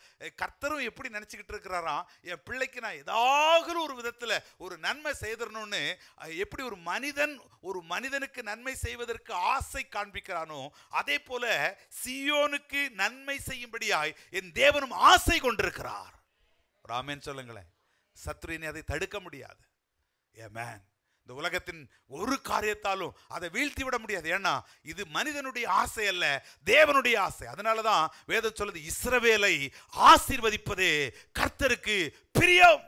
கர்த்தரும் எப்படி நினச்சிக்கிட்டு இருக்கிறாராம், என் பிள்ளைக்கு நான் ஏதாவது ஒரு விதத்தில் ஒரு நன்மை செய்தரணும்னு. எப்படி ஒரு மனிதனுக்கு நன்மை செய்வதற்கு ஆசை காண்பிக்கிறானோ, அதே போல சீயோனுக்கு நன்மை செய்யும்படியாய் என் தேவனும் ஆசை கொண்டிருக்கிறார். ஆமென் சொல்லுங்களேன். சத்துருவினை அதை தடுக்க முடியாது. ஆமென். இந்த உலகத்தின் ஒரு காரியத்தாலும் அதை வீழ்த்தி விட முடியாது. ஏன்னா இது மனிதனுடைய ஆசை அல்ல, தேவனுடைய ஆசை. அதனாலதான் வேதம் சொல்லுது, இஸ்ரவேலை ஆசீர்வதிப்பதே கர்த்தருக்கு பிரியம்.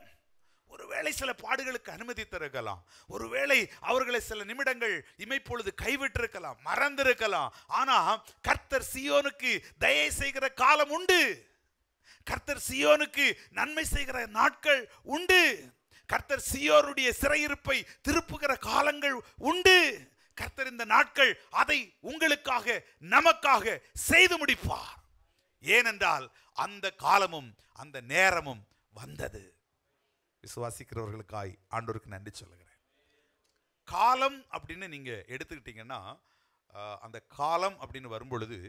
ஒருவேளை சில பாடுகளுக்கு அனுமதித்திருக்கலாம், ஒருவேளை அவர்களை சில நிமிடங்கள் இமைப்பொழுது கைவிட்டிருக்கலாம், மறந்திருக்கலாம். ஆனா கர்த்தர் சீயோனுக்கு தயை செய்கிற காலம் உண்டு. கர்த்தர் சீயோனுக்கு நன்மை செய்கிற நாட்கள் உண்டு. கர்த்தர் சீயோனுடைய சிறையிருப்பை திருப்புகிற காலங்கள் உண்டு. கர்த்தர் இந்த நாட்கள் அதை உங்களுக்காக நமக்காக செய்து முடிப்பார். ஏனென்றால் அந்த காலமும் அந்த நேரமும் வந்தது. விசுவாசிக்கிறவர்களுக்காய் ஆண்டவருக்கு நன்றி சொல்லுகிறேன். காலம் அப்படின்னு நீங்க எடுத்துக்கிட்டீங்கன்னா, அந்த காலம் அப்படின்னு வரும்பொழுது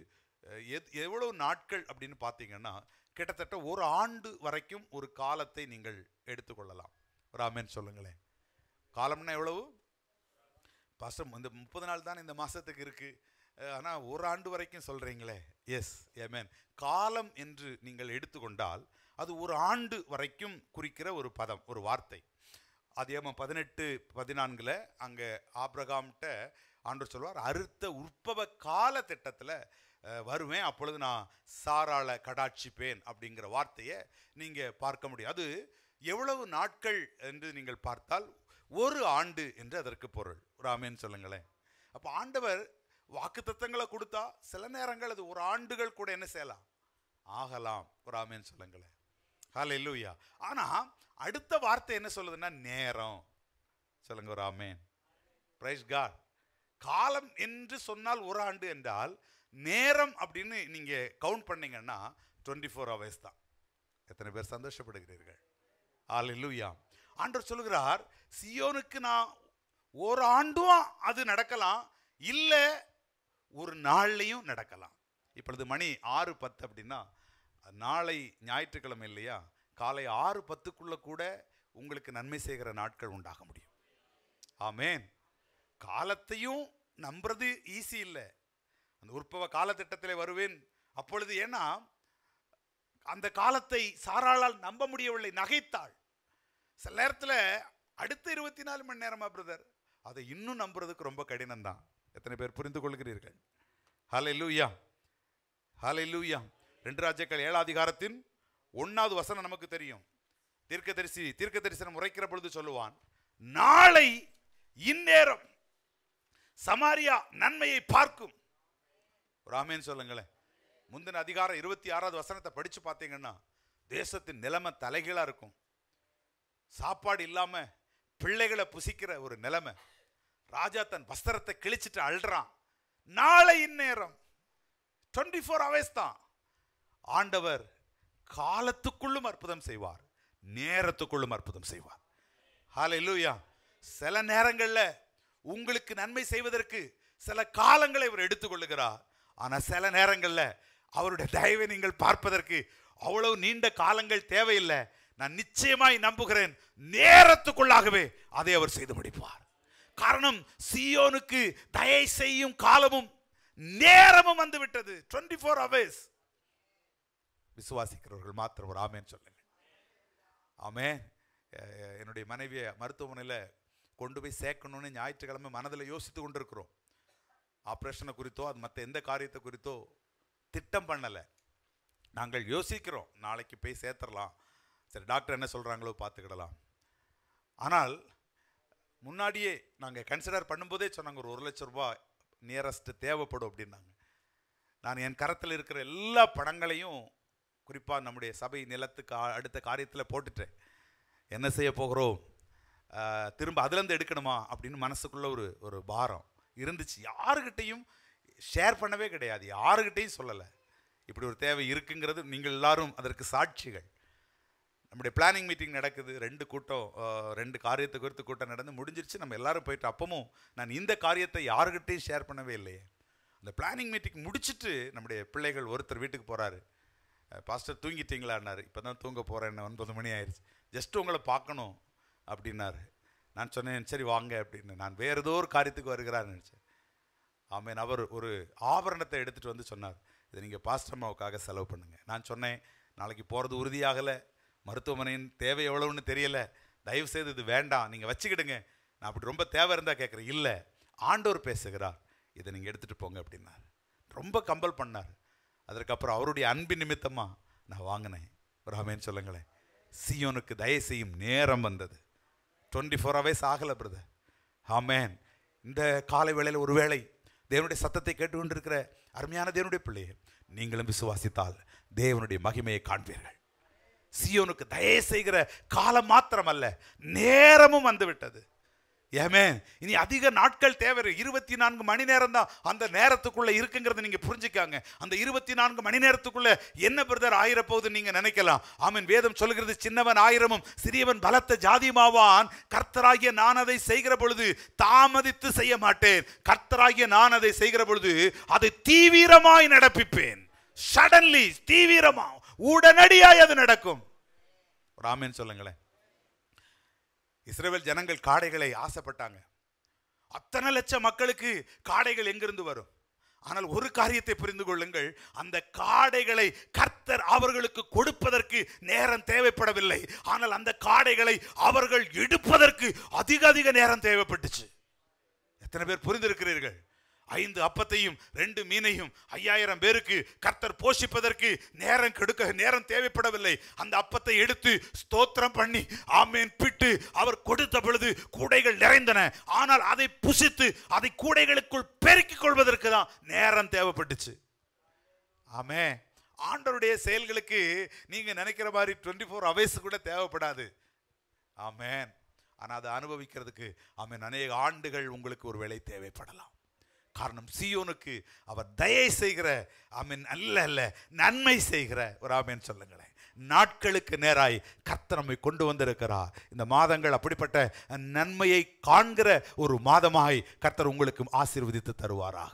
எவ்வளவு நாட்கள் அப்படின்னு பார்த்தீங்கன்னா, கிட்டத்தட்ட ஒரு ஆண்டு வரைக்கும் ஒரு காலத்தை நீங்கள் எடுத்துக்கொள்ளலாம். ஒரு ஆமென் சொல்லுங்களேன். காலம்னா எவ்வளவு? பாஸ்டர், இந்த 30 நாள் தான் இந்த மாசத்துக்கு இருக்கு, ஆனால் ஒரு ஆண்டு வரைக்கும் சொல்றீங்களே. எஸ், ஆமென். காலம் என்று நீங்கள் எடுத்துக்கொண்டால் அது ஒரு ஆண்டு வரைக்கும் குறிக்கிற ஒரு பதம், ஒரு வார்த்தை. ஆதியாகமம் 18:14 அங்கே ஆபிரகாம்கிட்ட ஆண்டவர் சொல்வார், அறுத்த உற்பவ கால திட்டத்தில் வருவேன், அப்பொழுது நான் சாராளை கடாட்சிப்பேன் அப்படிங்கிற வார்த்தையை நீங்கள் பார்க்க முடியும். அது எவ்வளவு நாட்கள் என்று நீங்கள் பார்த்தால் ஒரு ஆண்டு என்று அதற்கு பொருள். ஒரு ஆமென் சொல்லுங்களேன். அப்போ ஆண்டவர் வாக்குத்தத்தங்களை கொடுத்தா சில நேரங்கள் அது ஒரு ஆண்டுகள் கூட என்ன செய்யலாம், ஆகலாம். ஒரு ஆமென் சொல்லுங்களேன். ஹல்லேலூயா. ஆனா அடுத்த வார்த்தை என்ன சொல்லுதுன்னா நேரம். சொல்லுங்க ஒரு ஆமென். Price God. காலம் என்று சொன்னால் ஒரு ஆண்டு என்றால், நேரம் அப்படின்னு நீங்க கவுண்ட் பண்ணீங்கன்னா 24 hours தான். எத்தனை பேர் சந்தோஷப்படுகிறீர்கள்? ஹல்லேலூயா. ஆண்டவர் சொல்லுகிறார், சீயோனுக்கு நான் ஒரு ஆண்டும் அது நடக்கலாம், இல்ல ஒரு நாள்லையும் நடக்கலாம். இப்பொழுது மணி 6:10 அப்படின்னா, நாளை ஞாயிற்றுக்கிழமை இல்லையா, காலை 6:10 கூட உங்களுக்கு நன்மை செய்கிற நாட்கள் உண்டாக முடியும். ஆமென். காலத்தையும் நம்புறது ஈஸி இல்லை. அந்த உற்பவ காலத்திட்டத்தில் வருவேன் அப்பொழுது, ஏன்னா அந்த காலத்தை சாராளால் நம்ப முடியவில்லை, நகைத்தாள். சில நேரத்தில் அடுத்த 24 மணி நேரமா பிரதர், அதை இன்னும் நம்புறதுக்கு ரொம்ப கடினம் தான். எத்தனை பேர் புரிந்து கொள்கிறீர்கள்? ஹல்லேலூயா, ஹல்லேலூயா. 2 ராஜாக்கள் 7 அதிகாரத்தின் 1வது வசனம் நமக்கு தெரியும். தீர்க்க தரிசனம் உரைக்கிற பொழுது சொல்லுவான், நாளை இந்நேரம் சமாரியா நன்மையை பார்க்கும். ஒரு ஆமென் சொல்லுங்களேன். முந்தின அதிகாரம் 26வது வசனத்தை படிச்சு பார்த்தீங்கன்னா, தேசத்தின் நிலைமை தலைகீழா இருக்கும். சாப்பாடு இல்லாம பிள்ளைகளை புசிக்கிற ஒரு நிலைமை. ராஜா தன் வஸ்திரத்தை கிழிச்சிட்டு அழுறான். நாளை இந்நேரம் 24 hours தான். ஆண்டவர் காலத்துக்குள்ளும் அற்புதம் செய்வார், நேரத்துக்குள்ளும் அற்புதம் செய்வார். ஹல்லேலூயா. சில நேரங்கள்ல உங்களுக்கு நன்மை செய்வதற்கு சில காலங்களை அவர் எடுத்துக்கொள்ளுகிறார். ஆனா சில நேரங்கள்ல அவருடைய தயவை நீங்கள் பார்ப்பதற்கு அவ்வளவு நீண்ட காலங்கள் தேவையில்லை. நான் நிச்சயமாய் நம்புகிறேன், நேரத்துக்குள்ளாகவே அதை அவர் செய்து முடிப்பார். காரணம், சீயோனுக்கு தயை செய்யும் காலமும் நேரமும் வந்து விட்டது. 24 hours. விசுவாசிக்கிறவர்கள் மாத்திரம் ஒரு ஆமென் சொல்லுங்க. ஆமென். என்னுடைய மனைவியை மருத்துவமனையில் கொண்டு போய் சேர்க்கணும்னு ஞாயிற்றுக்கிழமை மனதில் யோசித்து கொண்டிருக்கிறோம். ஆப்ரேஷனை குறித்தோ அது மற்ற எந்த காரியத்தை குறித்தோ திட்டம் பண்ணலை. நாங்கள் யோசிக்கிறோம், நாளைக்கு போய் சேர்த்துடலாம், சரி டாக்டர் என்ன சொல்கிறாங்களோ பார்த்துக்கிடலாம். ஆனால் முன்னாடியே நாங்கள் கன்சிடர் பண்ணும்போதே சொன்னாங்க, ஒரு 1,00,000 ரூபாய் நியரஸ்ட் தேவைப்படும் அப்படின்னாங்க. நான் என் கரத்தில் இருக்கிற எல்லா பணங்களையும் குறிப்பாக நம்முடைய சபை நிலத்துக்கு அடுத்த காரியத்தில் போட்டுட்டேன். என்ன செய்ய போகிறோம், திரும்ப அதுலேருந்து எடுக்கணுமா அப்படின்னு மனசுக்குள்ளே ஒரு பாரம் இருந்துச்சு. யாருக்கிட்டையும் ஷேர் பண்ணவே கிடையாது, யாருக்கிட்டையும் சொல்லலை. இப்படி ஒரு தேவை இருக்குங்கிறது நீங்கள் எல்லாரும் அதற்கு சாட்சிகள். நம்முடைய பிளானிங் மீட்டிங் நடக்குது, 2 கூட்டம், 2 காரியத்தை குறித்து கூட்டம் நடந்து முடிஞ்சிருச்சு. நம்ம எல்லாரும் போயிட்டு அப்பவும் நான் இந்த காரியத்தை யாருக்கிட்டையும் ஷேர் பண்ணவே இல்லையே. அந்த பிளானிங் மீட்டிங் முடிச்சுட்டு நம்முடைய பிள்ளைகள் ஒருத்தர் வீட்டுக்கு போகிறாரு. பாஸ்டர் தூங்கிட்டீங்களான்னாரு. இப்போ தான் தூங்க போகிறேன், 9 மணி ஆயிடுச்சு, ஜஸ்ட் உங்களை பார்க்கணும் அப்படின்னாரு. நான் சொன்னேன் சரி வாங்க அப்படின்னு. நான் வேறு ஏதோ ஒரு காரியத்துக்கு வருகிறான்னு நினச்சேன். ஆமேன். அவர் ஒரு ஆபரணத்தை எடுத்துகிட்டு வந்து சொன்னார், இதை நீங்கள் பாஸ்டர் அம்மாவுக்காக செலவு பண்ணுங்கள். நான் சொன்னேன் நாளைக்கு போகிறது உறுதியாகலை, மருத்துவமனையின் தேவை எவ்வளோன்னு தெரியலை, தயவுசெய்து இது வேண்டாம், நீங்கள் வச்சுக்கிடுங்க. நான் அப்படி ரொம்ப தேவை இருந்தால் கேட்குறேன். இல்லை, ஆண்டவர் பேசுகிறார், இதை நீங்கள் எடுத்துகிட்டு போங்க அப்படின்னார். ரொம்ப கம்பல் பண்ணார். அதற்கப்புறம் அவருடைய அன்பின் நிமித்தமாக நான் வாங்கினேன். ஒரு ஆமேன்னு சொல்லுங்களேன். சியோனுக்கு தயவு செய்யும் நேரம் வந்தது. 24 hours ஆகலை பிரதர். ஆமேன். இந்த காலை வேளையில் ஒரு வேளை தேவனுடைய சத்தத்தை கேட்டுக்கொண்டிருக்கிற அருமையான தேவனுடைய பிள்ளையே, நீங்களும் விசுவாசித்தால் தேவனுடைய மகிமையை காண்பீர்கள். சியோனுக்கு தயவு செய்கிற காலம் மாத்திரமல்ல, நேரமும் வந்துவிட்டது. ஏமேன். இனி அதிக நாட்கள் தேவை. 24 மணி நேரம் தான் அந்த நேரத்துக்குள்ள இருக்குங்கிறத நீங்க புரிஞ்சுக்காங்க. அந்த 24 மணி நேரத்துக்குள்ள என்ன பிரதர் ஆயிரப்போகுது நீங்க நினைக்கலாம். ஆமீன். வேதம் சொல்கிறது, சின்னவன் 1000 சிறியவன் பலத்த ஜாதியுமாவான். கர்த்தராகிய நான் அதை செய்கிற பொழுது தாமதித்து செய்ய மாட்டேன். கர்த்தராகிய நான் அதை செய்கிற பொழுது அதை தீவிரமாய் நடப்பிப்பேன். சடன்லி, தீவிரமா, உடனடியாய் அது நடக்கும். ஒரு ஆமீன் சொல்லுங்களேன். இஸ்ரவேல் ஜனங்கள் காடைகளை ஆசைப்பட்டாங்க. அத்தனை லட்சம் மக்களுக்கு காடைகள் எங்கிருந்து வரும்? ஆனால் ஒரு காரியத்தை புரிந்து கொள்ளுங்கள், அந்த காடைகளை கர்த்தர் அவர்களுக்கு கொடுப்பதற்கு நேரம் தேவைப்படவில்லை. ஆனால் அந்த காடைகளை அவர்கள் எடுப்பதற்கு அதிக நேரம் தேவைப்பட்டுச்சு. எத்தனை பேர் புரிந்திருக்கிறீர்கள்? 5 அப்பத்தையும் 2 மீனையும் 5000 பேருக்கு கர்த்தர் போஷிப்பதற்கு நேரம் தேவைப்படவில்லை. அந்த அப்பத்தை எடுத்து ஸ்தோத்திரம் பண்ணி ஆமேன் பிட்டு அவர் கொடுத்த பொழுது கூடைகள் நிறைந்தன. ஆனால் அதை புசித்து அதை கூடைகளுக்குள் பெருக்கிக் கொள்வதற்கு தான் நேரம் தேவைப்பட்டுச்சு. ஆமே. ஆண்டவருடைய செயல்களுக்கு நீங்க நினைக்கிற மாதிரி 24 hours கூட தேவைப்படாது. ஆமேன். ஆனால் அதை அனுபவிக்கிறதுக்கு ஆமேன் அநேக ஆண்டுகள் உங்களுக்கு ஒரு வேளை தேவைப்படலாம். காரணம், சியோனுக்கு அவர் தயை செய்கிற ஆமீன் அல்ல நன்மை செய்கிற ஒரு ஆமீன் சொல்லுங்களேன். நாட்களுக்கு நேராய் கர்த்தர் நம்மை கொண்டு வந்திருக்கிறார். இந்த மாதங்கள் அப்படிப்பட்ட நன்மையை காண்கிற ஒரு மாதமாய் கர்த்தர் உங்களுக்கு ஆசீர்வதித்து தருவாராக.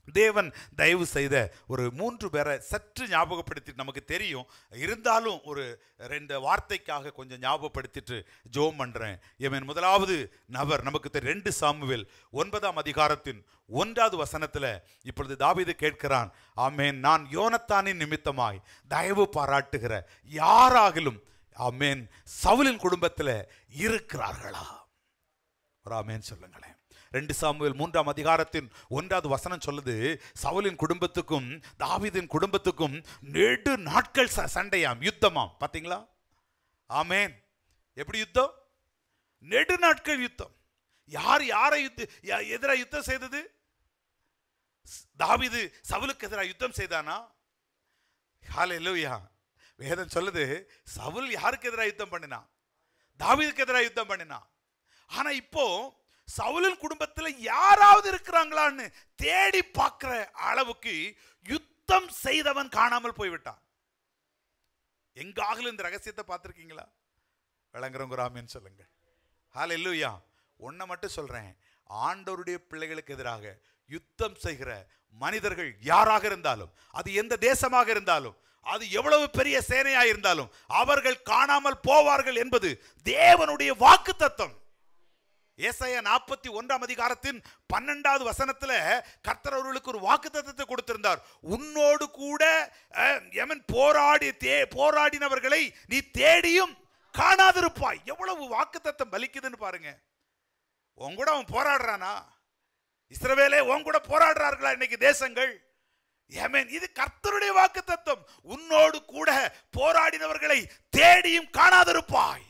தேவன் தயவு செய்த ஒரு 3 பேரை சற்று ஞாபகப்படுத்தி, நமக்கு தெரியும் இருந்தாலும் ஒரு 2 வார்த்தைக்காக கொஞ்சம் ஞாபகப்படுத்திட்டு ஜெபம் பண்றேன். இவன் முதலாவது நபர் நமக்கு 2 சாமுவேல் 9ஆம் அதிகாரத்தின் 1வது வசனத்தில் இப்பொழுது தாவீது கேட்கிறான், ஆமேன், நான் யோனத்தானின் நிமித்தமாய் தயவு பாராட்டுகிற யாராகிலும் ஆமேன் சவுலின் குடும்பத்தில் இருக்கிறார்களா? ஒரு ஆமேன் சொல்லுங்களேன். 2 சாமுவேல் 3ஆம் அதிகாரத்தின் 1வது வசனம் சொல்லுது, சவுலின் குடும்பத்துக்கும் தாவீதின் குடும்பத்துக்கும் நெடு நாட்கள் சண்டையாம், யுத்தமாம். பாத்தீங்களா? ஆமேன். எப்படி யுத்தம்? நெடு நாட்கள் யுத்தம். யாரை எதிராக யுத்தம் செய்தது? தாவீது சவுலுக்கு எதிராக யுத்தம் செய்தானா? ஹல்லேலூயா. வேதம் சொல்லுது, சவுல் யாருக்கு எதிராக யுத்தம் பண்ணினா? தாவீதுக்கு எதிராக யுத்தம் பண்ணினா. ஆனா இப்போ சவுலின் குடும்பத்தில் யாராவது இருக்கிறாங்களான்னு தேடி பார்க்கிற அளவுக்கு யுத்தம் செய்தவன் காணாமல் போய்விட்டான். எங்காகலும் இந்த ரகசியத்தை பார்த்திருக்கீங்களா? விளங்குறவங்க ஆமென் சொல்லுங்க. ஹல்லேலூயா. ஒன்றை மட்டும் சொல்றேன், ஆண்டவருடைய பிள்ளைகளுக்கு எதிராக யுத்தம் செய்கிற மனிதர்கள் யாராக இருந்தாலும், அது எந்த தேசமாக இருந்தாலும், அது எவ்வளவு பெரிய சேனையாக இருந்தாலும் அவர்கள் காணாமல் போவார்கள் என்பது தேவனுடைய வாக்குத்தத்தம். ஏசாயா 41ஆம் அதிகாரத்தின் 12வது வசனத்துல கர்த்தர் அவர்களுக்கு ஒரு வாக்குத்தத்தத்தை கொடுத்திருந்தார். உன்னோடு கூட போராடினவர்களை நீ தேடியும் காணாதிருப்பாய். எவ்வளவு வாக்குத்தத்தம் பலிக்குதுன்னு பாருங்க. உன் கூட அவன் போராடுறானா? இஸ்ரவேலே உன் கூட போராடுறார்களா இன்னைக்கு தேசங்கள்? ஆமென். இது கர்த்தருடைய வாக்குத்தத்தம். உன்னோடு கூட போராடினவர்களை தேடியும் காணாதிருப்பாய்.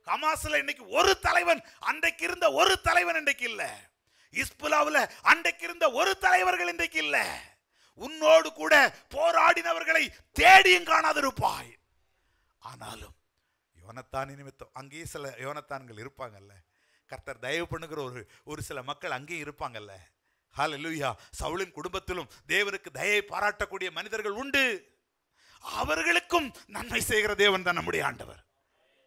ஹமாஸ்ல இன்னைக்கு ஒரு தலைவன், அன்றைக்கு இருந்த ஒரு தலைவன் இன்றைக்கு இல்ல. இஸ்புலாவுல அன்றைக்கு இருந்த ஒரு தலைவர்கள் இன்றைக்கு இல்ல. உன்னோடு கூட போராடினவர்களை தேடியும் காணாதிருப்பாய். ஆனாலும் யோனத்தான் நிமித்தம் அங்கேயே சில யோனத்தான்கள் இருப்பாங்கல்ல. கர்த்தர் தயவு பண்ணுகிற ஒரு சில மக்கள் அங்கேயும் இருப்பாங்கல்ல. ஹல்லேலூயா. சவுலின் குடும்பத்திலும் தேவனுக்கு தயை பாராட்டக்கூடிய மனிதர்கள் உண்டு. அவர்களுக்கும் நன்மை செய்கிற தேவன் தான் நம்முடைய ஆண்டவர்.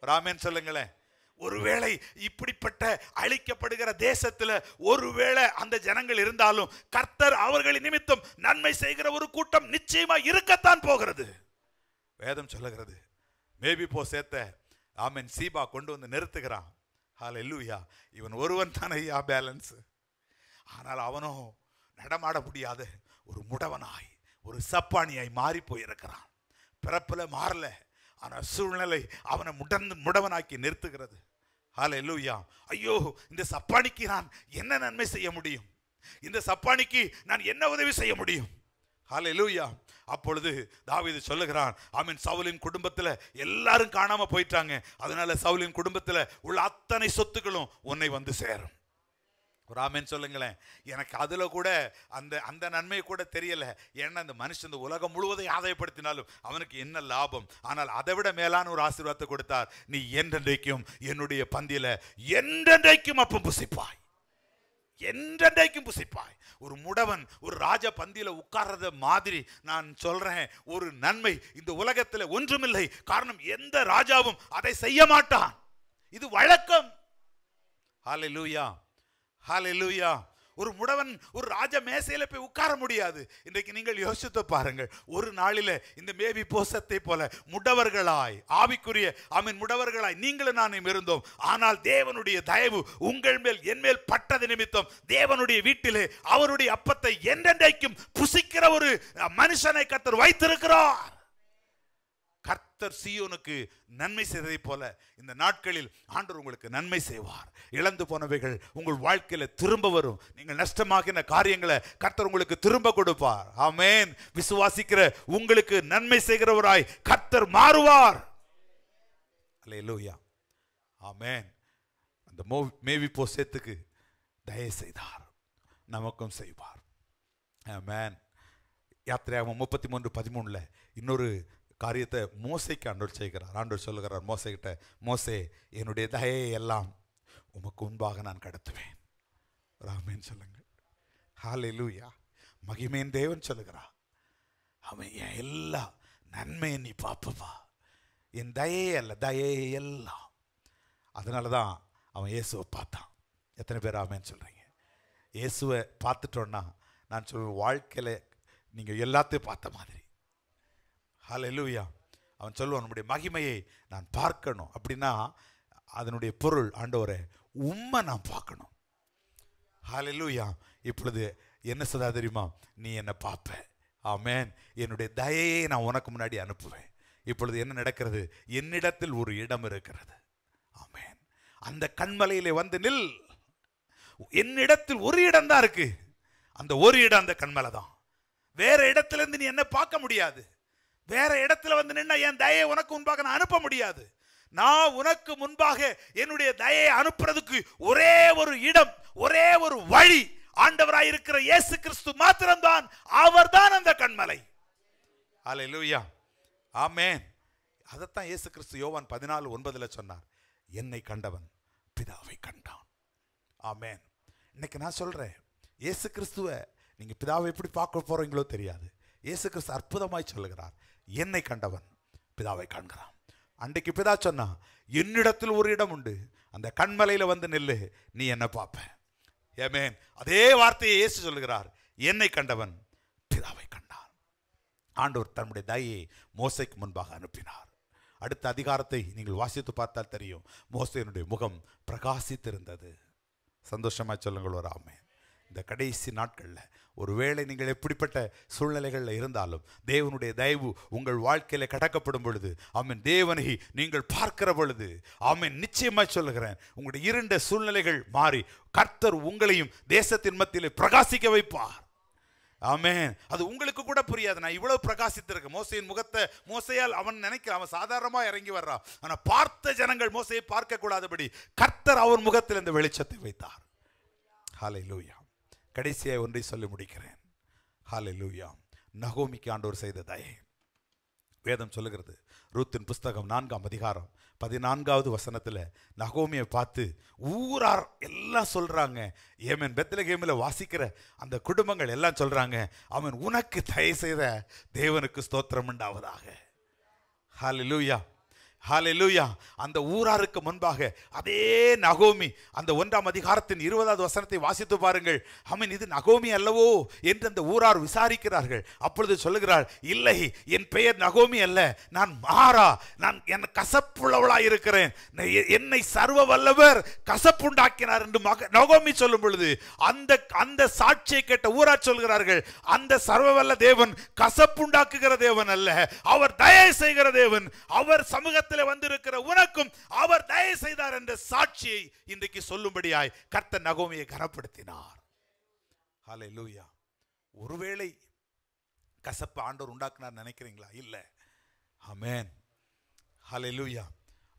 ராமேன் சொல்லுங்களேன். ஒருவேளை இப்படிப்பட்ட அழிக்கப்படுகிற தேசத்துல ஒருவேளை அந்த ஜனங்கள் இருந்தாலும் கர்த்தர் அவர்களின் நிமித்தம் நன்மை செய்கிற ஒரு கூட்டம் நிச்சயமா இருக்கத்தான் போகிறது. வேதம் சொல்லுகிறது, மேபி போ சேர்த்த ஆமென் சீபா கொண்டு வந்து நிறுத்துகிறான். ஹல்லேலூயா. இவன் ஒருவன் தானே பேலன்ஸ். ஆனால் அவனோ நடமாட முடியாத ஒரு முடவனாய், ஒரு சப்பானியாய் மாறி போயிருக்கிறான். பிறப்புல மாறல, ஆனால் சூழ்நிலை அவனை முடவனாக்கி நிறுத்துகிறது. ஹல்லேலூயா. ஐயோ, இந்த சப்பானிக்கு நான் என்ன நன்மை செய்ய முடியும்? இந்த சப்பானிக்கு நான் என்ன உதவி செய்ய முடியும்? ஹல்லேலூயா. அப்பொழுது தாவீது சொல்லுகிறான், ஆமென், சவுலின் குடும்பத்தில் எல்லாரும் காணாம போயிட்டாங்க. அதனால சவுலின் குடும்பத்தில் உள்ள அத்தனை சொத்துக்களும் உன்னை வந்து சேரும். ஒரு ஆமென் சொல்லுங்களேன். எனக்கு அதுல கூட அந்த நன்மை கூட தெரியல. ஏன்னா அந்த மனுஷன் இந்த உலகம் முழுவதும் ஆதாயப்படுத்தினாலும் அவனுக்கு என்ன லாபம்? ஆனால் அதை விட மேலான ஒரு ஆசீர்வாதத்தை கொடுத்தார். நீ என்றென்றைக்கும் என்னுடைய பந்தியில என்றென்றைக்கும் அப்பம் புசிப்பாய், என்றென்றைக்கும் புசிப்பாய். ஒரு முடவன் ஒரு ராஜ பந்தியில உட்கார்றத மாதிரி நான் சொல்றேன், ஒரு நன்மை இந்த உலகத்தில் ஒன்றுமில்லை. காரணம், எந்த ராஜாவும் அதை செய்ய மாட்டான். இது வழக்கம். ஹல்லேலூயா, ஹல்லேலூயா. ஒரு முடவன் ஒரு ராஜ மேசையில போய் உட்கார முடியாது. இன்றைக்கு நீங்கள் யோசித்து பாருங்கள். ஒரு நாளில இந்த மேவி போசத்தை போல முடவர்களாய், ஆவிக்குரிய ஆமென் முடவர்களாய் நீங்களும் நானும் இருந்தோம். ஆனால் தேவனுடைய தயவு உங்கள் மேல் என் மேல் பட்டது நிமித்தம் தேவனுடைய வீட்டிலே அவருடைய அப்பத்தை என்றென்றைக்கும் புசிக்கிற ஒரு மனுஷனை கர்த்தர் வைத்திருக்கிறார். கர்த்தர் சீயோனுக்கு நன்மை செய்ததை போல இந்த நாட்களில் ஆண்டவர் உங்களுக்கு நன்மை செய்வார். இழந்து போனவைகள் உங்கள் வாழ்க்கையில திரும்ப வரும். நீங்கள் நஷ்டமாகின காரியங்களை கர்த்தர் உங்களுக்கு திரும்ப கொடுப்பார். ஆமென். விசுவாசிக்கிற உங்களுக்கு நன்மை செய்கிறவராய் கர்த்தர் மாறுவார். அல்லேலூயா, ஆமென். அந்த மேவி போசேத்துக்கு தயை செய்தார், நமக்கும் செய்வார். ஆமென். யாத்திரையாகமம் 33:13 இன்னொரு காரியத்தை மோசைக்கு ஆண்டவர் செய்கிறார். ஆண்டவர் சொல்லுகிறார் மோசைகிட்ட, மோசே, என்னுடைய தயையை எல்லாம் உமக்கு முன்பாக நான் கடத்துவேன். ஆமென் சொல்லுங்கள். ஹல்லேலூயா. மகிமையின் தேவன் சொல்லுகிறார், அவன் என் எல்லா நன்மையை நீ பாப்பப்பா, என் தயையே அல்ல, தயையை எல்லாம். அதனால தான் அவன் இயேசுவை பார்த்தான். எத்தனை பேர் ஆமென் சொல்றீங்க? இயேசுவை பார்த்துட்டோன்னா நான் சொல்லுவேன், வாழ்க்கையில் நீங்கள் எல்லாத்தையும் பார்த்த மாதிரி. ஹல்லேலூயா. அவன் சொல்லுவான், நம்முடைய மகிமையை நான் பார்க்கணும். அப்படின்னா அதனுடைய பொருள், ஆண்டவரே உம்மை நான் பார்க்கணும். ஹல்லேலூயா. இப்பொழுது என்ன சொல்ல தெரியுமா? நீ என்னை பார்ப்ப. ஆமென். என்னுடைய தயையை நான் உனக்கு முன்னாடி அனுப்புவேன். இப்பொழுது என்ன நடக்கிறது? என்னிடத்தில் ஒரு இடம் இருக்கிறது. ஆமென். அந்த கண்மலையிலே வந்து நில். என்னிடத்தில் ஒரு இடம் தான் இருக்கு. அந்த ஒரு இடம் அந்த கண்மலை தான். வேற இடத்துல இருந்து நீ என்ன பார்க்க முடியாது. வேற இடத்துல வந்து நின்னா என் தயையை உனக்கு முன்பாக நான் அனுப்ப முடியாது. நான் உனக்கு முன்பாக என்னுடைய தயையை அனுப்புறதுக்கு ஒரே ஒரு இடம், ஒரே ஒரு வழி, ஆண்டவராயிருக்கிற இயேசு கிறிஸ்து மாத்திரம்தான். அவர்தான் அந்த கண்மலை. ஹல்லேலூயா, ஆமென். அதைத்தான் இயேசு கிறிஸ்து யோவான் 14:9 சொன்னார், என்னை கண்டவன் பிதாவை கண்டான். ஆமென். இன்னைக்கு நான் சொல்றேன், இயேசு கிறிஸ்துவை நீங்க பிதாவை எப்படி பார்க்க போறீங்களோ தெரியாது. இயேசு கிறிஸ்து அற்புதமாய் சொல்லுகிறார், என்னை கண்டவன் பிதாவை காண்கிறான். அன்றைக்கு பிதா சொன்னா, என்னிடத்தில் ஒரு இடம் உண்டு, அந்த கண்மலையில வந்து நில்லு, நீ என்ன பார்ப்ப. ஆமென். அதே வார்த்தையை இயேசு சொல்லுகிறார், என்னை கண்டவன் பிதாவை கண்டான். ஆண்டவர் தன்னுடைய தயையை மோசைக்கு முன்பாக அனுப்பினார். அடுத்த அதிகாரத்தை நீங்கள் வாசித்து பார்த்தால் தெரியும். மோசேயினுடைய முகம் பிரகாசித்திருந்தது. சந்தோஷமா சொல்லுங்கள் ஒரு ஆமென். இந்த கடைசி நாட்களில் ஒருவேளை நீங்கள் எப்படிப்பட்ட சூழ்நிலைகளில் இருந்தாலும் தேவனுடைய தயவு உங்கள் வாழ்க்கையில் கடக்கப்படும் பொழுது, ஆமென், தேவனை நீங்கள் பார்க்கிற பொழுது, ஆமென், நிச்சயமாய் சொல்லுகிறேன், உங்களுடைய இருண்ட சூழ்நிலைகள் மாறி கர்த்தர் உங்களையும் தேசத்தின் மத்தியிலே பிரகாசிக்க வைப்பார். ஆமென். அது உங்களுக்கு கூட புரியாது. நான் இவ்வளவு பிரகாசித்திருக்கேன். மோசையின் முகத்தை மோசையால் அவன் நினைக்கிறான், அவன் சாதாரணமா இறங்கி வர்றான். ஆனா பார்த்த ஜனங்கள் மோசையை பார்க்க கூடாதபடி கர்த்தர் அவன் முகத்தில் இந்த வெளிச்சத்தை வைத்தார். ஹல்லேலூயா. கடைசியாக ஒன்றை சொல்லி முடிக்கிறேன். ஹல்லேலூயா. நகோமிக்கு ஆண்டவர் செய்த தயை வேதம் சொல்லுகிறது. ரூத்தின் புஸ்தகம் 4ஆம் அதிகாரம் 14வது வசனத்தில் நகோமியை பார்த்து ஊரார் எல்லாம் சொல்றாங்க, ஏமேன் பெத்லகேமில் வாசிக்கிற அந்த குடும்பங்கள் எல்லாம் சொல்றாங்க, அவன் உனக்கு தயை செய்த தேவனுக்கு ஸ்தோத்திரம் உண்டாவதாக. ஹல்லேலூயா, ஹல்லேலூயா. அந்த ஊராருக்கு முன்பாக அதே நகோமி அந்த 1ஆம் அதிகாரத்தின் 20வது வசனத்தை வாசித்து பாருங்கள். ஆமென். இது நகோமி அல்லவோ என்று அந்த ஊரார் விசாரிக்கிறார்கள். அப்பொழுது சொல்லுகிறாள், இல்லை, என் பெயர் நகோமி அல்ல, நான் மாறா, நான் என் கசப்புள்ளவளாய் இருக்கிறேன், என்னை சர்வ வல்லவர் கசப்புண்டாக்கினார் என்று நகோமி சொல்லும் பொழுது அந்த சாட்சியை கேட்ட ஊரார் சொல்கிறார்கள், அந்த சர்வவல்ல தேவன் கசப்புண்டாக்குகிற தேவன் அல்ல, அவர் தயை செய்கிற தேவன், அவர் சமூகத்தில் வந்திருக்கிற உனக்கும் அவர் தயை செய்தார் என்ற சாட்சியை இன்றைக்கு சொல்லும்படியாய் கர்த்தர் நகோமியை கனப்படுத்தினார். ஹல்லேலூயா. ஒருவேளை கசப்பு ஆண்டவர் உண்டாக்குனார் நினைக்கிறீங்களா? இல்ல. ஆமென். ஹல்லேலூயா.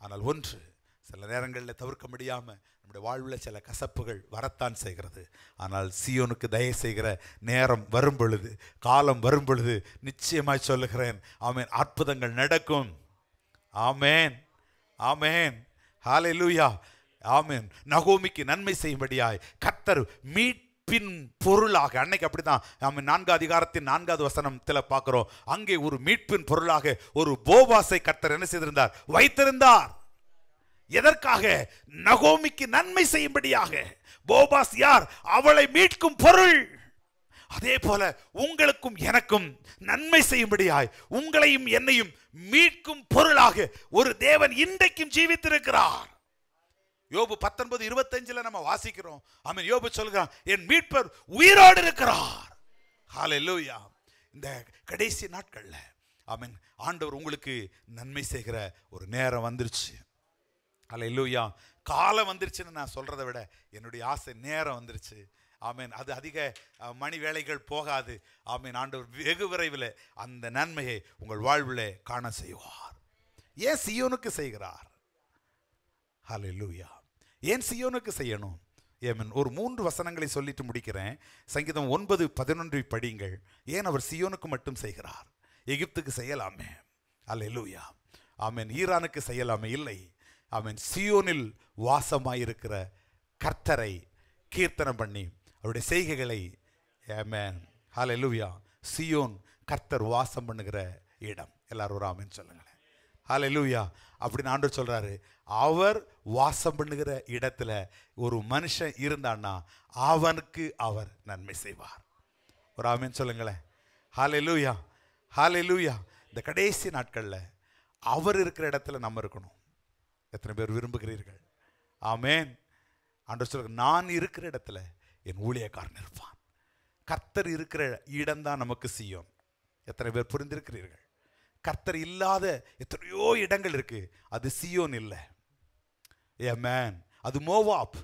ஆனால் ஒன்று, சில நேரங்களில் தவிர்க்க முடியாம நம்முடைய வாழ்வில் சில கசப்புகள் வரத்தான் செய்கிறது. ஆனால் சீயோனுக்கு தயை செய்கிற நேரம் வரும் பொழுது, காலம் வரும் பொழுது நிச்சயமாய் சொல்லுகிறேன், ஆமென், அற்புதங்கள் நடக்கும். ஆமென், ஆமென், ஹல்லேலூயா, ஆமென். நகோமிக்கு நன்மை செய்யும்படியாய் கர்த்தர் மீட்பின் பொருளாக, அன்னைக்கு அப்படிதான் ஆமென் 4ஆம் அதிகாரத்தின் 4வது வசனத்தில் பார்க்கிறோம், அங்கே ஒரு மீட்பின் பொருளாக ஒரு போவாசை கர்த்தர் என்ன செய்திருந்தார்? வைத்திருந்தார். எதற்காக? நகோமிக்கு நன்மை செய்யும்படியாக. போவாஸ் யார்? அவளை மீட்கும் பொருள். அதே போல உங்களுக்கும் எனக்கும் நன்மை செய்யும்படியாய் உங்களையும் என்னையும் மீட்கும் பொருளாக ஒரு தேவன் இன்றைக்கும் ஜீவித்திருக்கிறார். யோபு 19:25 நம்ம வாசிக்கிறோம். ஆமென். யோபு சொல்கிறான், என் மீட்பர் உயிரோடு இருக்கிறார். ஹல்லேலூயா. இந்த கடைசி நாட்கள்ல ஆமென் ஆண்டவர் உங்களுக்கு நன்மை செய்கிற ஒரு நேரம் வந்துருச்சு. ஹல்லேலூயா. காலம் வந்துருச்சுன்னு நான் சொல்றதை விட என்னுடைய ஆசை நேரம் வந்துருச்சு. ஆமென். அது அதிக மணி வேளைகள் போகாது. ஆமென். ஆண்டவர் வெகு விரைவில் அந்த நன்மையை உங்கள் வாழ்விலே காண செய்வார். ஏன் சீயோனுக்கு செய்கிறார்? ஹல்லேலூயா. ஏன் சீயோனுக்கு செய்யணும்? ஏமன். ஒரு 3 வசனங்களை சொல்லிட்டு முடிக்கிறேன். சங்கீதம் 9:11 படியுங்கள். ஏன் அவர் சீயோனுக்கு மட்டும் செய்கிறார்? எகிப்துக்கு செய்யலாமே. ஹல்லேலூயா. ஆமென். ஈரானுக்கு செய்யலாமே? இல்லை. ஆமென். சீயோனில் வாசமாயிருக்கிற கர்த்தரை கீர்த்தனம் பண்ணி அவருடைய செய்கைகளை, ஆமென், ஹல்லேலூயா. சீயோன் கர்த்தர் வாசம் பண்ணுகிற இடம். எல்லாரும் ஒரு ஆமென் சொல்லுங்களேன். ஹல்லேலூயா. அப்படின்னு ஆண்டவர் சொல்றாரு, அவர் வாசம் பண்ணுகிற இடத்துல ஒரு மனுஷன் இருந்தான்னா அவனுக்கு அவர் நன்மை செய்வார். ஒரு ஆமென் சொல்லுங்களேன். ஹல்லேலூயா, ஹல்லேலூயா. இந்த கடைசி நாட்கள்ல அவர் இருக்கிற இடத்துல நம்ம இருக்கணும். எத்தனை பேர் விரும்புகிறீர்கள்? ஆமென். ஆண்டவர் சொல்லுங்க, நான் இருக்கிற இடத்துல என் ஊழியக்காரன் இருப்பான். கர்த்தர் இருக்கிற இடம்தான் நமக்கு சீயோன். எத்தனை பேர் புரிந்திருக்கிறீர்கள்? கர்த்தர் இல்லாத எத்தனையோ இடங்கள் இருக்கு, அது சீயோன் இல்லை. ஆமென். அது மோவாப்.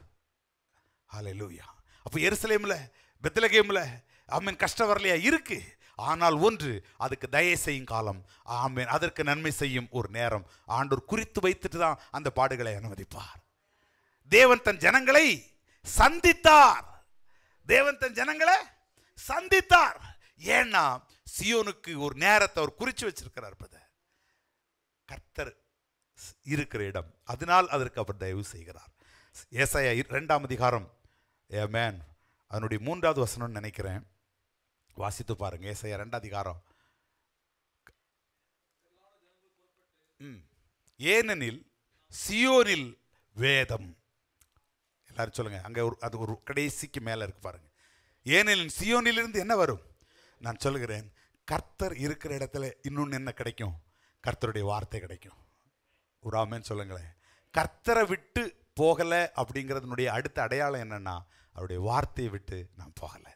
ஹல்லேலூயா. அப்ப எருசலேம்ல பெத்லகேம்ல ஆமென் கஷ்டம் வரலையா? இருக்கு. ஆனால் ஒன்று, அதுக்கு தயை செய்யும் காலம். ஆமென். அதற்கு நன்மை செய்யும் ஒரு நேரம் ஆண்டவர் குறித்து வைத்துட்டு தான் அந்த பாடுகளை அனுமதிப்பார். தேவன் தன் ஜனங்களை சந்தித்தார். தேவன் தன் ஜனங்களை சந்தித்தார். ஏன்னா சீயோனுக்கு ஒரு நேரத்தை அவர் குறிச்சு வச்சிருக்கிறார். கர்த்தர் இருக்கிற இடம், அதனால் அதற்கு அவர் தயவு செய்கிறார். ஏசாயா 2ஆம் அதிகாரம், ஆமென், அதனுடைய 3வது வசனம் நினைக்கிறேன், வாசித்து பாருங்க. ஏசாயா 2ஆம் அதிகாரம். ஏனெனில் சீயோனில் வேதம், எல்லாரும் சொல்லுங்க, அங்க அது ஒரு கடைசிக்கு மேல இருக்கு பாருங்க. ஏனெனில் சீயோனிலிருந்து என்ன வரும்? நான் சொல்லுகிறேன், கர்த்தர் இருக்கிற இடத்துல இன்னொன்று என்ன கிடைக்கும்? கர்த்தருடைய வார்த்தை கிடைக்கும். ஒரு ஆமென் சொல்லுங்களேன். கர்த்தரை விட்டு போகலை அப்படிங்கிறதுனுடைய அடுத்த அடையாளம் என்னன்னா, அவருடைய வார்த்தையை விட்டு நான் போகலை.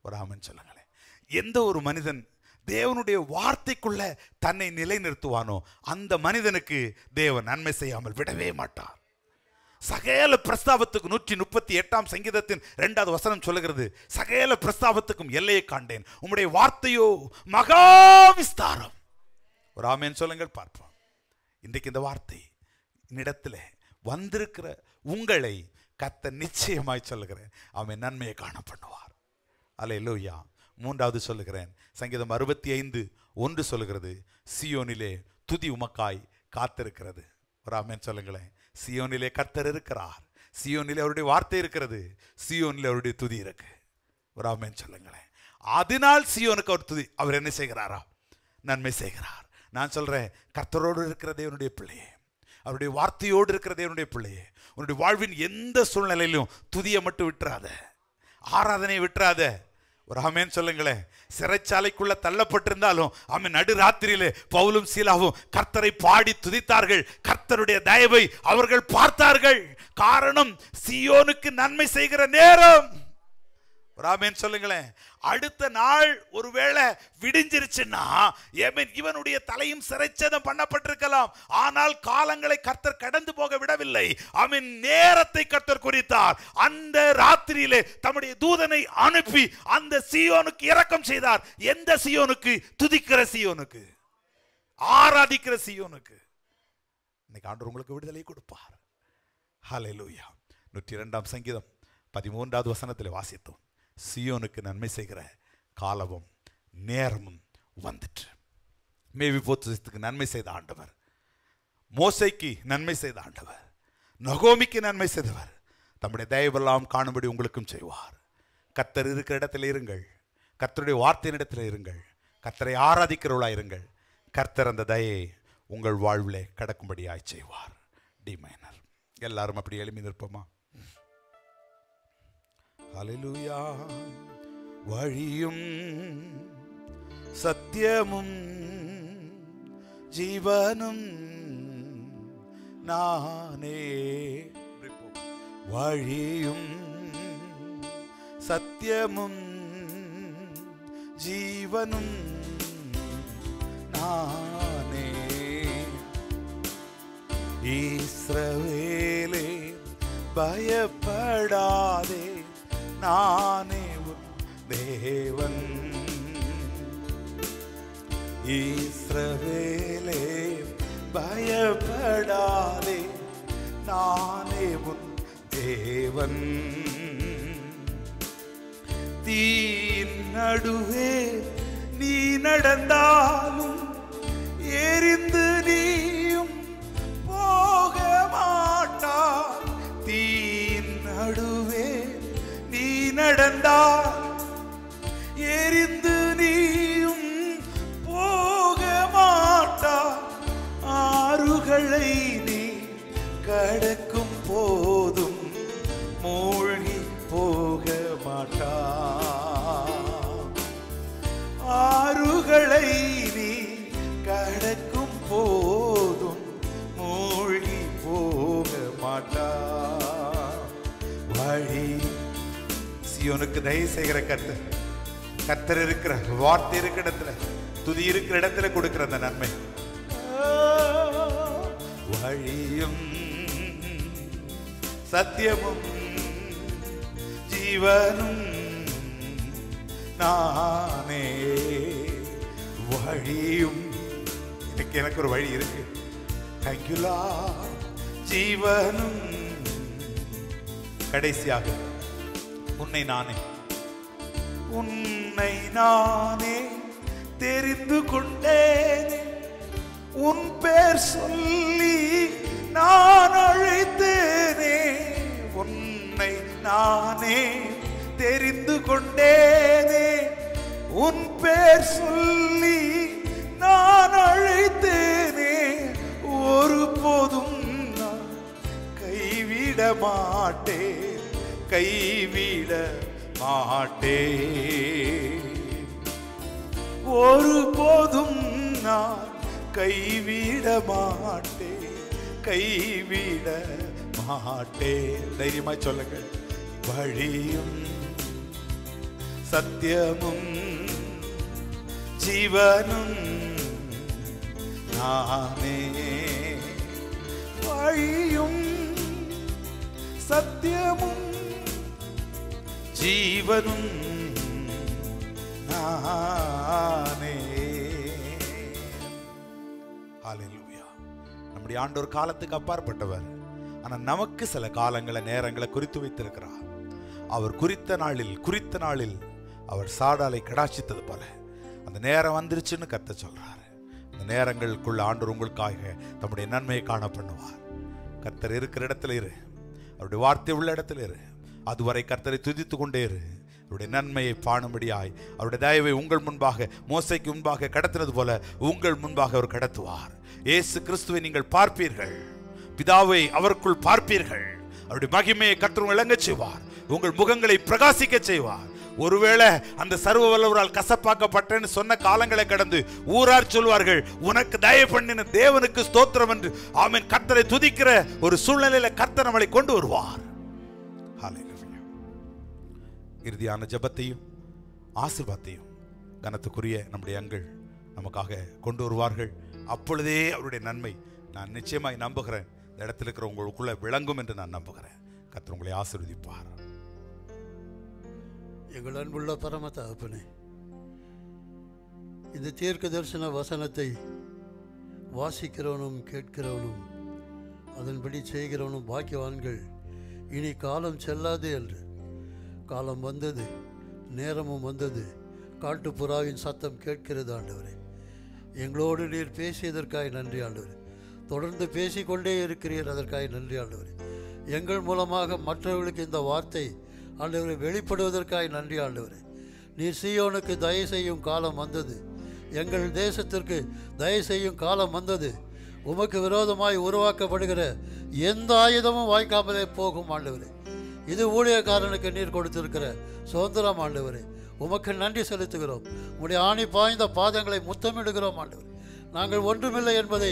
ஒரு ஆமென் சொல்லுங்களேன். எந்த ஒரு மனிதன் தேவனுடைய வார்த்தைக்குள்ள தன்னை நிலைநிறுத்துவானோ அந்த மனிதனுக்கு தேவன் நன்மை செய்யாமல் விடவே மாட்டார். சகல பிரஸ்தாபத்துக்கும் 138 சங்கீதத்தின் 2வது வசனம் சொல்லுகிறது, சகல பிரஸ்தாபத்துக்கும் எல்லையை காண்டேன், உம்முடைய வார்த்தையோ மகா விஸ்தாரம். ஒரு ஆமென் சொல்லுங்கள் பார்ப்போம். இன்றைக்கு இந்த வார்த்தை இடத்துல வந்திருக்கிற உங்களை கர்த்தர் நிச்சயமாய் சொல்லுகிறேன், அவன் நன்மையை காண பண்ணுவார். அல்லேலூயா. 3வது சொல்லுகிறேன், சங்கீதம் 65:1 சொல்லுகிறது, சியோனிலே துதி உமக்காய் காத்திருக்கிறது. ஒரு ஆமென் சொல்லுங்களேன். சியோனிலே கர்த்தர் இருக்கிறார், சியோனிலே அவருடைய வார்த்தை இருக்கிறது, சியோனிலே அவருடைய துதி இருக்கு. ஒரு ஆமென் சொல்லுங்களேன். அதனால் சியோனுக்கு அவர் துதி, அவர் என்ன செய்கிறாரா? நன்மை செய்கிறார். நான் சொல்றேன், கர்த்தரோடு இருக்கிற தேவனுடைய பிள்ளையே, அவருடைய வார்த்தையோடு இருக்கிற தேவனுடைய பிள்ளையே, உன்னுடைய வாழ்வின் எந்த சூழ்நிலையிலும் துதியை மட்டும் விட்டுறாத, ஆராதனை விட்டுறாத. ஒரு ஆமென் சொல்லுங்களேன். சிறைச்சாலைக்குள்ள தள்ளப்பட்டிருந்தாலும் ஆமென், நடு ராத்திரியிலே பவுலும் சீலாவும் கர்த்தரை பாடி துதித்தார்கள். கர்த்தருடைய தயவை அவர்கள் பார்த்தார்கள். காரணம், சியோனுக்கு நன்மை செய்கிற நேரம். ஒரு ஆமென் சொல்லுங்களேன். அடுத்த நாள் ஒருவேளை விடிஞ்சிருச்சுன்னா இவனுடைய தலையும் சிறைச்சேதம் பண்ணப்பட்டிருக்கலாம். ஆனால் காலங்களை கர்த்தர் கடந்து போக விடவில்லை. அவன் நேரத்தை கர்த்தர் குறித்தார். அந்த ராத்திரியிலே தம்முடைய தூதனை அனுப்பி அந்த சீயோனுக்கு இரக்கம் செய்தார். எந்த சீயோனுக்கு? துதிக்கிற சீயோனுக்கு, ஆராதிக்கிற சீயோனுக்கு. இன்னைக்கு ஆண்டவர் உங்களுக்கு விடுதலை கொடுப்பார். ஹல்லேலூயா. 102 சங்கீதம் 13வது வசனத்தில் வாசித்தோம், சியோனுக்கு நன்மை செய்கிற காலமும் நேரமும் வந்துட்டு. மேவிபோத்துக்கு நன்மை செய்த ஆண்டவர், மோசைக்கு நன்மை செய்த ஆண்டவர், நகோமிக்கு நன்மை செய்தவர், தம்முடைய தயவெல்லாம் காணும்படி உங்களுக்கும் செய்வார். கர்த்தர் இருக்கிற இடத்துல இருங்கள், கர்த்தருடைய வார்த்தையின் இடத்துல இருங்கள், கர்த்தரை ஆராதிக்கிறவர்களாக இருங்கள். கர்த்தர் அந்த தயை உங்கள் வாழ்விலே கடக்கும்படியாய் செய்வார். D minor. எல்லாரும் அப்படி எழுப்பி நிற்போமா? ஹல்லேலூயா. வழியும் சத்தியமும் ஜீவனும் நானே. வழியும் சத்தியமும் ஜீவனும் நானே. இஸ்ரவேலே பயப்படாதே, நானே உன் தேவன். இஸ்ரவேலே பயப்படாதே, நானே உன் தேவன். தீயின் நடுவே நீ நடந்தாலும் எரிந்து நீயும் போக மாட்டாய். தீயின் நடுவே நீ நடந்தால் எரிந்து நீயும் போக மாட்டாய். ஆறுகளை நீ கடக்கும் போதும் மூழ்கி போக மாட்டாய். ஆறுகளை நீ கடக்கும் போதும் மூழ்கி போக மாட்டாய். வழி சியோனுக்கு தயவு செய்கிற கர்த்தர், கர்த்தர் இருக்கிற வார்த்தை இருக்கிற இடத்துல, துதி இருக்கிற இடத்துல கொடுக்கிற அந்த நன்மை. வழியும் சத்தியமும் ஜீவனும் நானே. வழியும் எனக்கு ஒரு வழி இருக்கு. தேங்க்யூலா. ஜீவனும். கடைசியாக உன்னை நானே, உன்னை நானே தெரிந்து கொண்டேனே. உன் பேர் சொல்லி நான் அழைத்தேனே. உன்னை நானே தெரிந்து கொண்டேனே. உன் பேர் சொல்லி நான் அழைத்தேனே. ஒருபோதும் நான் கைவிட மாட்டேன், கைவிட மாட்டேன். ஒருபோதும் நான் கைவிட மாட்டேன், கைவிட மாட்டேன். தைரியமாய் சொல்லுங்கள். வழியும் சத்தியமும் ஜீவனும் நானே. வழியும் சத்தியமும் ஜீவனும் நானே. ஹல்லேலூயா. நம்முடைய ஆண்டவர் காலத்துக்கு அப்பாற்பட்டவர். ஆனா நமக்கு சில காலங்களை நேரங்களை குறித்து வைத்திருக்கிறார். அவர் குறித்த நாளில் அவர் சாடாலை கடாட்சித்தது போல அந்த நேரம் வந்துருச்சுன்னு கர்த்தர் சொல்றாரு. அந்த நேரங்களுக்குள்ள ஆண்டவர் உங்களுக்காக தம்முடைய நன்மையை காண பண்ணுவார். கர்த்தர் இருக்கிற இடத்துல இரு, அவருடைய வார்த்தை உள்ள இடத்துல இரு. அதுவரை கர்த்தரை துதித்து கொண்டே இரு. அவருடைய நன்மையை காணும்படியாய் அவருடைய தயவை உங்கள் முன்பாக மோசைக்கு முன்பாக கடத்தினது போல உங்கள் முன்பாக அவர் கடத்துவார். இயேசு கிறிஸ்துவை நீங்கள் பார்ப்பீர்கள், பிதாவை அவருக்குள் பார்ப்பீர்கள். அவருடைய மகிமையை கர்த்தர் விளங்க செய்வார், உங்கள் முகங்களை பிரகாசிக்க செய்வார். ஒருவேளை அந்த சர்வ வல்லவரால் கசப்பாக்கப்பட்டேன்னு சொன்ன காலங்களை கடந்து ஊரார் சொல்வார்கள், உனக்கு தயவு பண்ணின தேவனுக்கு ஸ்தோத்திரம் என்று ஆமென் கர்த்தரை துதிக்கிற ஒரு சூழ்நிலையில கர்த்தர் நம்மளை கொண்டு வருவார். ஹல்லேலூயா. இறுதியான ஜெபத்தையும் ஆசீர்வாதத்தையும் கனத்துக்குரிய நம்முடைய அங்கள் நமக்காக கொண்டு வருவார்கள். அப்பொழுதே அவருடைய நன்மை நான் நிச்சயமாய் நம்புகிறேன் இந்த இடத்துல இருக்கிற உங்களுக்குள்ள விளங்கும் என்று நான் நம்புகிறேன். கர்த்தர் உங்களை ஆசீர்வதிப்பார். எங்கள் அன்புள்ள பரம தகப்பனே, இந்த தீர்க்க தரிசன வசனத்தை வாசிக்கிறவனும் கேட்கிறவனும் அதன்படி செய்கிறவனும் பாக்கியவான்கள். இனி காலம் செல்லாது என்று காலம் வந்தது, நேரமும் வந்தது. காட்டுப்புறாவின் சத்தம் கேட்கிறது ஆண்டவரே. எங்களோடு நீர் பேசியதற்காக நன்றி ஆண்டவரே. தொடர்ந்து பேசிக்கொண்டே இருக்கிறீர், அதற்காக நன்றி ஆண்டவரே. எங்கள் மூலமாக மற்றவர்களுக்கு இந்த வார்த்தை ஆண்டவரை வெளிப்படுவதற்காக நன்றி ஆண்டவரே. நீர் சீயோனுக்கு தயவு செய்யும் காலம் வந்தது, எங்கள் தேசத்திற்கு தயவு செய்யும் காலம் வந்தது. உமக்கு விரோதமாய் உருவாக்கப்படுகிற எந்த ஆயுதமும் வாய்க்காமலே போகும் ஆண்டவரே. இது ஊழியக்காரனுக்கு நீர் கொடுத்திருக்கிற சுதந்திரம் ஆண்டவரே. உமக்கு நன்றி செலுத்துகிறோம். உம்முடைய ஆணி பாய்ந்த பாதங்களை முத்தமிடுகிறோம் ஆண்டவரே. நாங்கள் ஒன்றுமில்லை என்பதை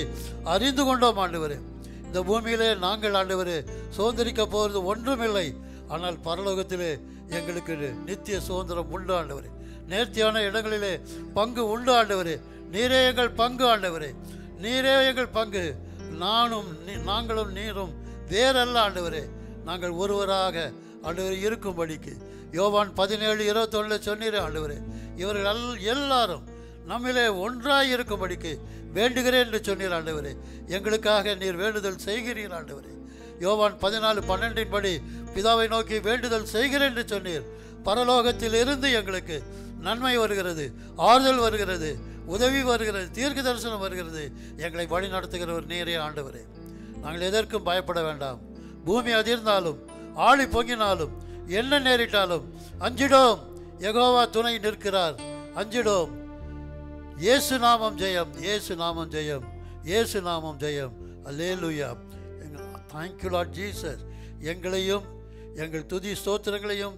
அறிந்து கொண்டோம் ஆண்டவரே. இந்த பூமியிலே நாங்கள் ஆண்டவரே சுதந்திரிக்க போகிறது ஒன்றுமில்லை. ஆனால் பரலோகத்திலே எங்களுக்கு நித்திய சுதந்திரம் உண்டு ஆண்டவரே. நேர்த்தியான இடங்களிலே பங்கு உண்டு ஆண்டவரே. நீரே எங்கள் பங்கு ஆண்டவரே, நீரே எங்கள் பங்கு. நாங்களும் நீரும் வேறல்ல ஆண்டவரே. நாங்கள் ஒருவராக ஆண்டவரே இருக்கும்படிக்கு யோவான் 17:21 சொன்னீரே ஆண்டவரே. இவர்கள் எல்லாரும் நம்மிலே ஒன்றாய் இருக்கும்படிக்கு வேண்டுகிறேன் என்று சொன்னீர் ஆண்டவரே. எங்களுக்காக நீர் வேண்டுதல் செய்கிறீர் ஆண்டவரே. யோவான் 14:12 படி பிதாவை நோக்கி வேண்டுதல் செய்கிறேன் என்று சொன்னீர். பரலோகத்தில் இருந்து எங்களுக்கு நன்மை வருகிறது, ஆறுதல் வருகிறது, உதவி வருகிறது, தீர்க்க தரிசனம் வருகிறது. எங்களை வழி நடத்துகிறவர் நீரே ஆண்டவரே. நாங்கள் எதற்கும் பயப்பட வேண்டாம். பூமி அதிர்ந்தாலும் ஆழி பொங்கினாலும் என்ன நேரிட்டாலும் அஞ்சிடோம். யெகோவா துணை நிற்கிறார், அஞ்சிடோம். இயேசு நாமம் ஜெயம், இயேசு நாமம் ஜெயம், இயேசு நாமம் ஜெயம். அல்லேலூயா. Thank you Lord Jesus. எங்களையும் எங்கள் துதி ஸ்தோத்திரங்களையும்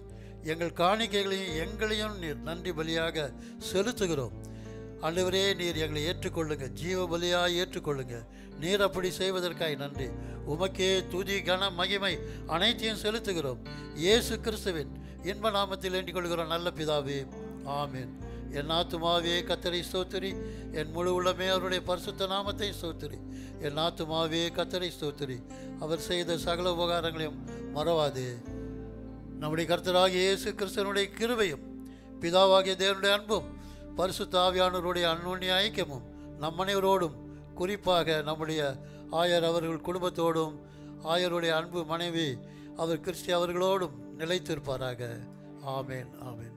எங்கள் காணிக்கைகளையும் எங்களையும் நீர் நன்றி பலியாக செலுத்துகிறோம் ஆண்டவரே. நீர் எங்களை ஏற்றுக்கொள்ளுங்க, ஜீவ பலியாக ஏற்றுக்கொள்ளுங்க. நீர் அப்படி செய்வதற்காக நன்றி. உமக்கே துதி கன மகிமை அனைத்தையும் செலுத்துகிறோம். இயேசு கிறிஸ்துவின் இன்ப நாமத்தில் வேண்டிக் கொள்கிறோம் நல்ல பிதாவே, ஆமேன். என் ஆத்துமாவே கர்த்தரை ஸ்தோத்திரி, என் முழு உள்ளமே அவருடைய பரிசுத்த நாமத்தை ஸ்தோத்திரி. என் ஆத்துமாவே கர்த்தரை ஸ்தோத்திரி, அவர் செய்த சகல உபகாரங்களையும் மறவாதே. நம்முடைய கர்த்தராகிய இயேசு கிறிஸ்துவனுடைய கிருபையும் பிதாவாகிய தேவனுடைய அன்பும் பரிசுத்த ஆவியானவருடைய அன்யோன்ய ஐக்கியமும் நம் அனைவரோடும், குறிப்பாக நம்முடைய ஆயர் அவர்கள் குடும்பத்தோடும், ஆயருடைய அன்பு மனைவி அவர் கிறிஸ்டி அவர்களோடும் நிலைத்திருப்பாராக. ஆமேன், ஆமேன்.